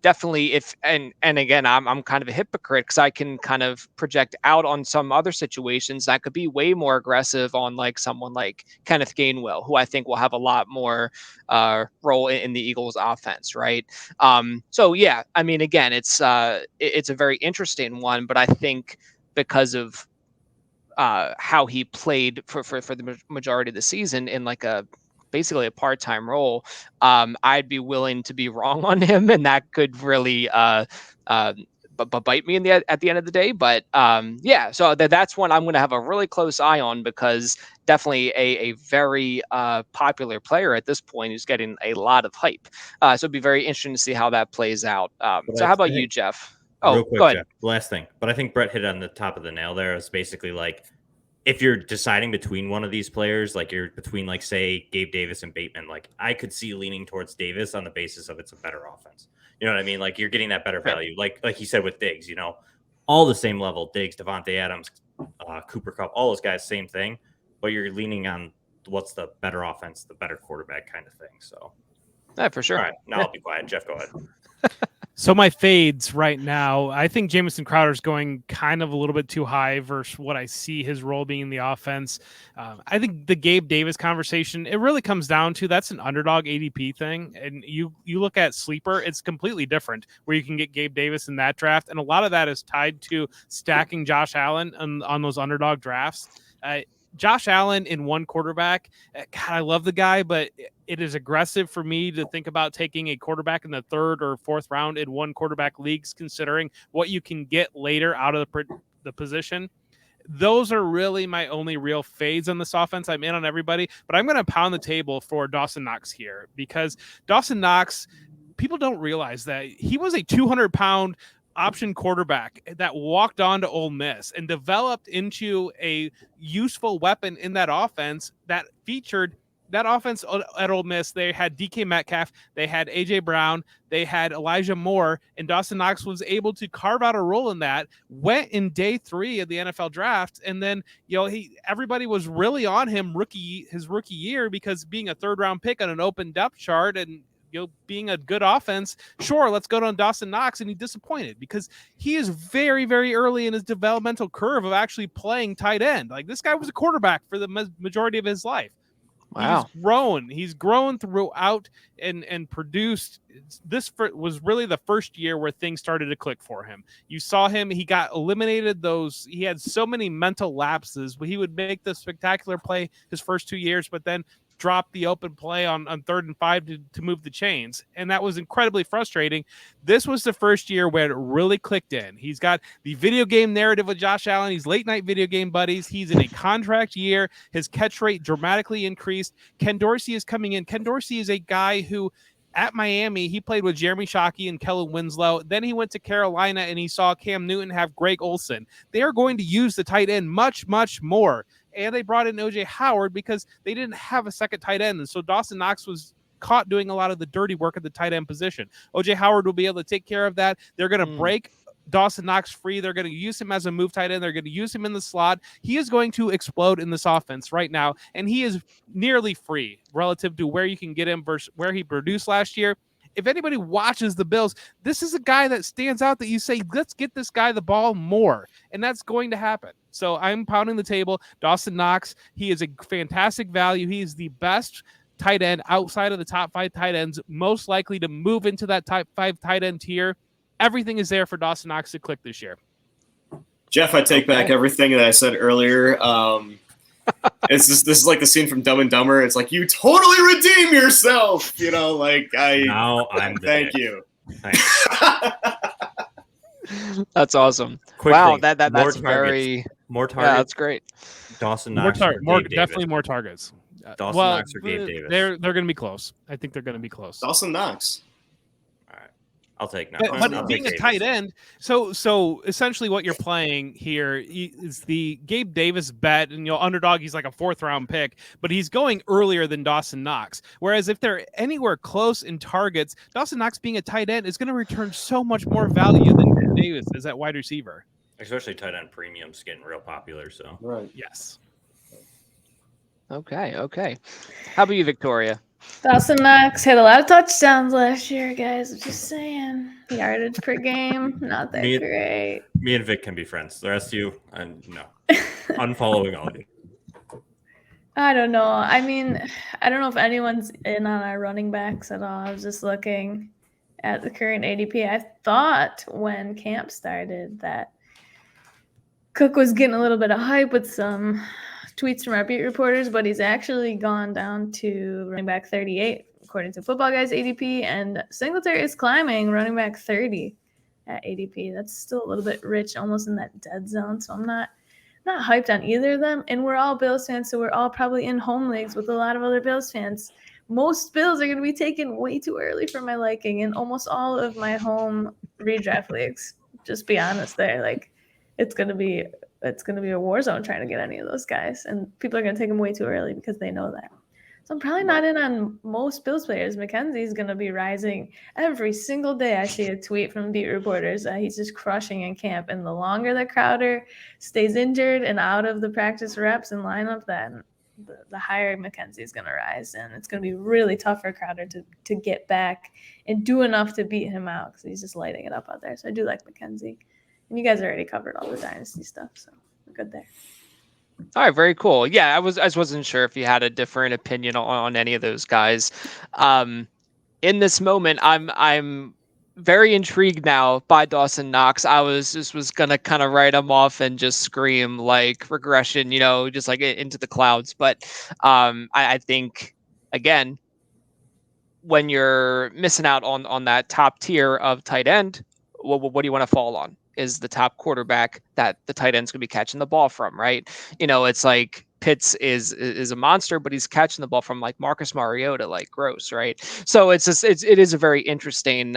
definitely and again, I'm kind of a hypocrite because I can kind of project out on some other situations that could be way more aggressive on like someone like Kenneth Gainwell, who I think will have a lot more role in the Eagles offense. Right. So yeah, I mean, again, it's a very interesting one, but I think because of how he played for the majority of the season in like basically a part-time role, I'd be willing to be wrong on him, and that could really bite me at the end of the day. But yeah, so that's one I'm going to have a really close eye on, because definitely a very popular player at this point who's getting a lot of hype. So it'd be very interesting to see how that plays out. So how about you, Jeff? Real quick, go ahead. Jeff, last thing. But I think Brett hit on the top of the nail there. It's basically like, if you're deciding between one of these players, like you're between, like, say, Gabe Davis and Bateman, like I could see leaning towards Davis on the basis of it's a better offense. You know what I mean? Like, you're getting that better value. Like he said with Diggs, all the same level. Diggs, Devontae Adams, Cooper Kupp, all those guys, same thing. But you're leaning on what's the better offense, the better quarterback kind of thing. So, yeah, for sure. All right, now I'll be quiet. Jeff, go ahead. So my fades right now, I think Jamison Crowder's going kind of a little bit too high versus what I see his role being in the offense. I think the Gabe Davis conversation, it really comes down to that's an underdog ADP thing. And you look at Sleeper, it's completely different where you can get Gabe Davis in that draft. And a lot of that is tied to stacking Josh Allen on those underdog drafts. Josh Allen in one quarterback, God, I love the guy, but it is aggressive for me to think about taking a quarterback in the third or fourth round in one quarterback leagues, considering what you can get later out of the position. Those are really my only real fades on this offense. I'm in on everybody, but I'm going to pound the table for Dawson Knox here, because Dawson Knox, people don't realize that he was a 200-pound option quarterback that walked on to Ole Miss and developed into a useful weapon in that offense that featured that offense at Ole Miss. They had DK Metcalf, they had AJ Brown, they had Elijah Moore, and Dawson Knox was able to carve out a role in that. Went in day 3 of the NFL draft, and then everybody was really on him his rookie year, because being a third-round pick on an open depth chart and being a good offense, sure, let's go on Dawson Knox, and he disappointed because he is very, very early in his developmental curve of actually playing tight end. Like, this guy was a quarterback for the majority of his life. Wow. He's grown throughout and produced. Was really the first year where things started to click for him. You saw him, he got eliminated he had so many mental lapses. He would make the spectacular play his first 2 years, but then drop the open play on 3rd and 5 to move the chains. And that was incredibly frustrating. This was the first year where it really clicked in. He's got the video game narrative with Josh Allen. He's late night video game buddies. He's in a contract year. His catch rate dramatically increased. Ken Dorsey is coming in. Ken Dorsey is a guy who at Miami, he played with Jeremy Shockey and Kellen Winslow. Then he went to Carolina and he saw Cam Newton have Greg Olsen. They are going to use the tight end much, much more. And they brought in OJ Howard because they didn't have a second tight end. And so Dawson Knox was caught doing a lot of the dirty work at the tight end position. OJ Howard will be able to take care of that. They're going to break Dawson Knox free. They're going to use him as a move tight end. They're going to use him in the slot. He is going to explode in this offense right now. And he is nearly free relative to where you can get him versus where he produced last year. If anybody watches the Bills, this is a guy that stands out that you say, let's get this guy the ball more. And that's going to happen. So I'm pounding the table. Dawson Knox, he is a fantastic value. He is the best tight end outside of the top 5 tight ends, most likely to move into that top 5 tight end tier. Everything is there for Dawson Knox to click this year. Jeff, I take back everything that I said earlier. This is like the scene from Dumb and Dumber. It's like, you totally redeem yourself. Now I'm thank you. That's awesome. Quick wow, thing. that's very more targets. Yeah, that's great. Dawson Knox, definitely more targets. Dawson Knox or Gabe Davis. They're going to be close. I think they're going to be close. Dawson Knox. All right, I'll take Knox. But being a tight end, so essentially what you're playing here is the Gabe Davis bet, and underdog. He's like a 4th round pick, but he's going earlier than Dawson Knox. Whereas if they're anywhere close in targets, Dawson Knox being a tight end is going to return so much more value than Gabe Davis as that wide receiver. Especially tight end premiums getting real popular. So Right. Yes. Okay. How about you, Victoria? Dawson Knox had a lot of touchdowns last year, guys. I'm just saying. Yardage per game, not that great. Me and Vic can be friends. The rest of you, and no. Unfollowing all of you. I don't know. I mean, I don't know if anyone's in on our running backs at all. I was just looking at the current ADP. I thought when camp started that Cook was getting a little bit of hype with some tweets from our beat reporters, but he's actually gone down to running back 38 according to Football Guys ADP, and Singletary is climbing running back 30 at ADP. That's still a little bit rich, almost in that dead zone. So I'm not hyped on either of them. And we're all Bills fans, so we're all probably in home leagues with a lot of other Bills fans. Most Bills are going to be taken way too early for my liking in almost all of my home redraft leagues. Just be honest there. Like, it's going to be a war zone trying to get any of those guys. And people are going to take them way too early because they know that. So I'm probably not in on most Bills players. Mckenzie is going to be rising every single day. I see a tweet from beat reporters. He's just crushing in camp. And the longer that Crowder stays injured and out of the practice reps and lineup, then the higher Mckenzie is going to rise. And it's going to be really tough for Crowder to get back and do enough to beat him out because he's just lighting it up out there. So I do like Mckenzie. And you guys already covered all the dynasty stuff, so we're good there. All right, very cool. Yeah, I just wasn't sure if you had a different opinion on any of those guys. In this moment, I'm very intrigued now by Dawson Knox. I was gonna kind of write him off and just scream like regression, just like into the clouds. But I think again, when you're missing out on that top tier of tight end, what do you want to fall on? Is the top quarterback that the tight end's going to be catching the ball from, right? It's like Pitts is a monster, but he's catching the ball from like Marcus Mariota, like gross, right? So it is a very interesting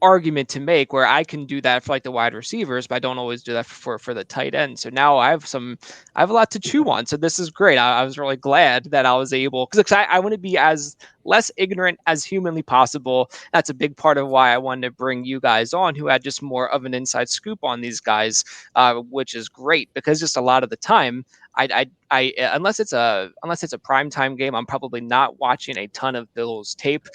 argument to make where I can do that for like the wide receivers, but I don't always do that for the tight end. So now I have a lot to chew on. So this is great. I was really glad that I was able, because I want to be as less ignorant as humanly possible. That's a big part of why I wanted to bring you guys on who had just more of an inside scoop on these guys, which is great because just a lot of the time I unless it's a primetime game, I'm probably not watching a ton of Bills tape.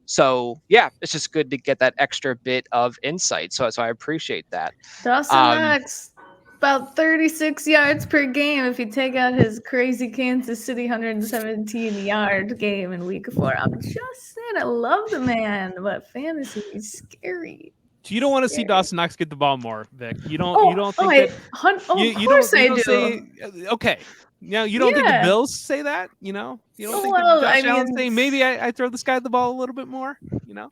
So yeah, it's just good to get that extra bit of insight. So I appreciate that. Dawson Knox. about 36 yards per game if you take out his crazy Kansas City 117-yard game in week 4. I'm just saying, I love the man, but fantasy is scary. You don't want to see Dawson Knox get the ball more, Vic. You don't think that? Of course I do. Say, okay. You don't think the Bills say that? You don't think Josh Allen saying maybe I throw this guy the ball a little bit more?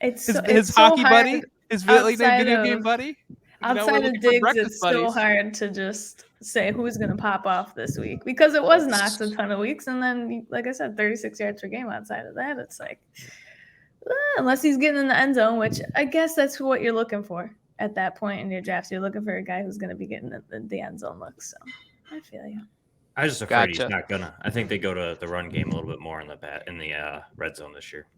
His hockey buddy, his video game buddy. Outside of Diggs, it's so hard to just say who's going to pop off this week because it was Knox a ton of weeks. And then, like I said, 36 yards per game outside of that. It's like, unless he's getting in the end zone, which I guess that's what you're looking for at that point in your draft. You're looking for a guy who's going to be getting the end zone looks. So I feel you. I was just afraid he's not going to. I think they go to the run game a little bit more in the red zone this year.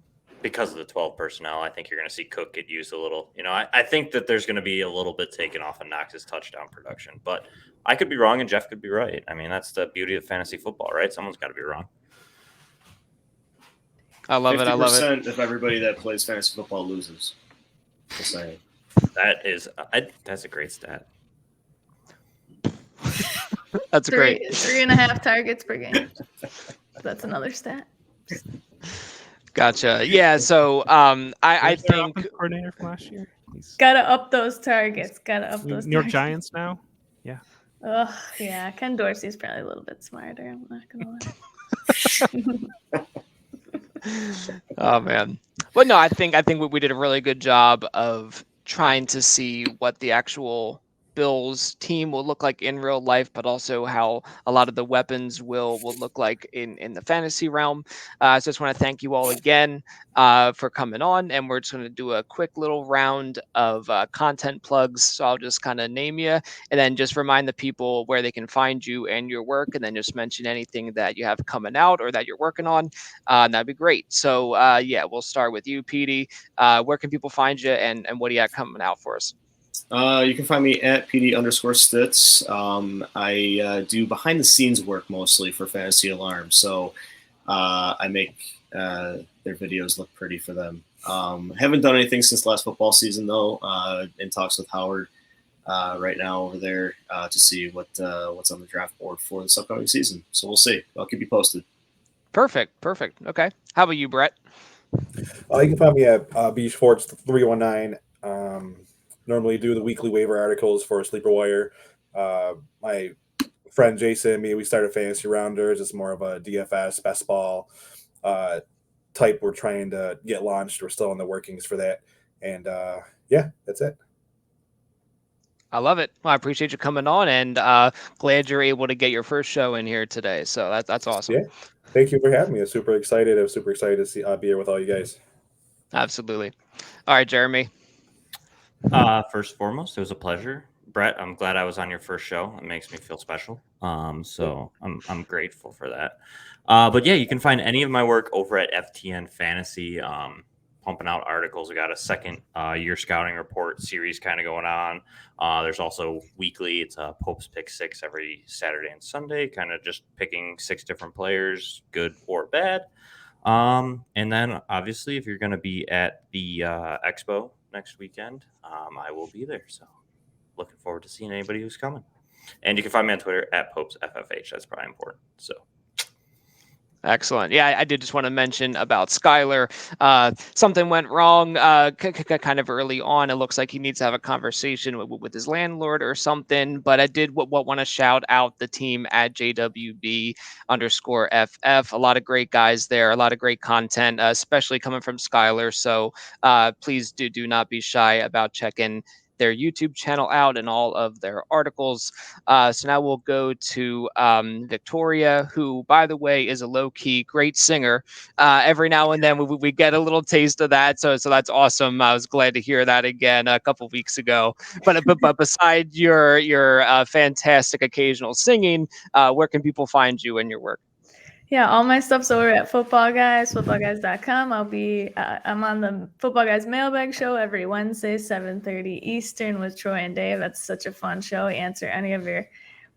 Because of the 12 personnel, I think you're going to see Cook get used a little. I think that there's going to be a little bit taken off of Knox's touchdown production. But I could be wrong and Jeff could be right. I mean, that's the beauty of fantasy football, right? Someone's got to be wrong. I love it. I love it. 50% of everybody that plays fantasy football loses. Just saying. That's a great stat. That's great. 3.5 targets per game. That's another stat. Gotcha. Yeah. So I think coordinator from last year. Gotta up those targets. New York Giants now. Yeah. Oh yeah. Ken Dorsey's probably a little bit smarter. I'm not gonna lie. Oh man. But no, I think we did a really good job of trying to see what the actual Bills team will look like in real life, but also how a lot of the weapons will look like in the fantasy realm. So I just want to thank you all again for coming on, and we're just going to do a quick little round of content plugs. So I'll just kind of name you, and then just remind the people where they can find you and your work, and then just mention anything that you have coming out or that you're working on. That'd be great. So we'll start with you, Petey. Where can people find you, and what do you have coming out for us? You can find me at Petey_Stitz. I do behind the scenes work mostly for Fantasy Alarm. So I make their videos look pretty for them. Haven't done anything since last football season though. In talks with Howard right now over there to see what's on the draft board for this upcoming season. So we'll see. I'll keep you posted. Perfect. Okay. How about you, Brett? You can find me at bsports319. Normally do the weekly waiver articles for Sleeper Wire. My friend Jason and me, we started Fantasy Rounders. It's more of a DFS, best ball type we're trying to get launched. We're still in the workings for that. And that's it. I love it. Well, I appreciate you coming on, and glad you're able to get your first show in here today. So that's awesome. Yeah. Thank you for having me. I'm super excited to be here with all you guys. Absolutely. All right, Jeremy. First and foremost, it was a pleasure. Brett, I'm glad I was on your first show. It makes me feel special. So I'm grateful for that. But yeah, you can find any of my work over at FTN Fantasy. Pumping out articles. We got a second year scouting report series kind of going on. There's also weekly. It's a Pope's Pick 6 every Saturday and Sunday, kind of just picking 6 different players, good or bad. And then obviously, if you're going to be at the Expo next weekend, I will be there. So looking forward to seeing anybody who's coming. And you can find me on Twitter at PopesFFH. That's probably important. So excellent. Yeah, I did just want to mention about Skylar. Something went wrong kind of early on. It looks like he needs to have a conversation with his landlord or something. But I did want to shout out the team at JWB_FF. A lot of great guys there, a lot of great content, especially coming from Skylar. So please do not be shy about checking their YouTube channel out and all of their articles. So now we'll go to Victoria, who, by the way, is a low-key great singer. Every now and then we get a little taste of that, so that's awesome. I was glad to hear that again a couple weeks ago. But beside your fantastic occasional singing, where can people find you and your work? Yeah, all my stuff's over at Football Guys, footballguys.com. I'm on the Football Guys Mailbag Show every Wednesday, 7:30 Eastern with Troy and Dave. That's such a fun show. We answer any of your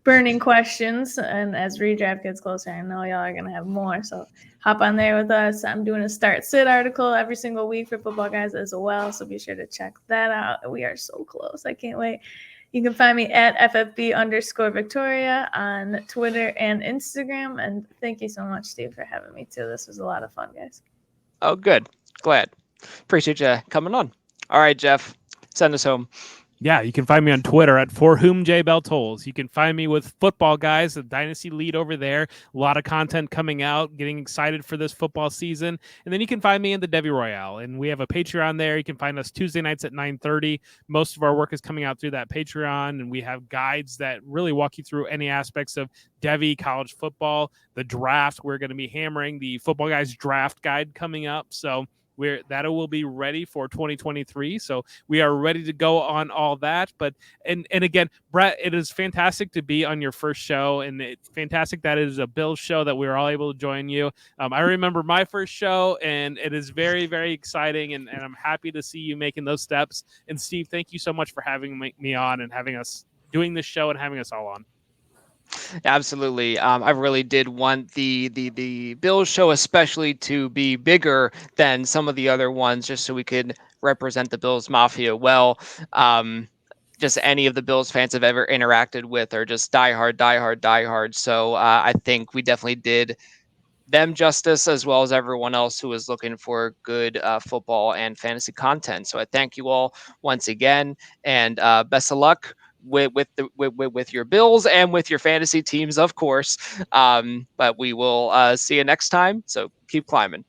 burning questions. And as redraft gets closer, I know y'all are going to have more. So hop on there with us. I'm doing a start sit article every single week for Football Guys as well. So be sure to check that out. We are so close. I can't wait. You can find me at FFB_Victoria on Twitter and Instagram. And thank you so much, Steve, for having me too. This was a lot of fun, guys. Oh, good. Glad. Appreciate you coming on. All right, Jeff, send us home. Yeah, you can find me on Twitter at For Whom J Bell Tolls. You can find me with Football Guys, the Dynasty lead over there. A lot of content coming out, getting excited for this football season. And then you can find me in the Devi Royale. And we have a Patreon there. You can find us Tuesday nights at 9:30. Most of our work is coming out through that Patreon. And we have guides that really walk you through any aspects of Devi, college football, the draft. We're going to be hammering the Football Guys draft guide coming up. So that will be ready for 2023. So we are ready to go on all that. But and again, Brett, it is fantastic to be on your first show, and it's fantastic that it is a Bills show that we were all able to join you. I remember my first show, and it is very, very exciting, and I'm happy to see you making those steps. And Steve, thank you so much for having me on and having us doing this show and having us all on. Absolutely. I really did want the Bills show especially to be bigger than some of the other ones, just so we could represent the Bills Mafia well. Just any of the Bills fans I've ever interacted with are just diehard. So I think we definitely did them justice, as well as everyone else who was looking for good football and fantasy content. So I thank you all once again, and best of luck with your Bills and with your fantasy teams, of course. But we will see you next time. So keep climbing.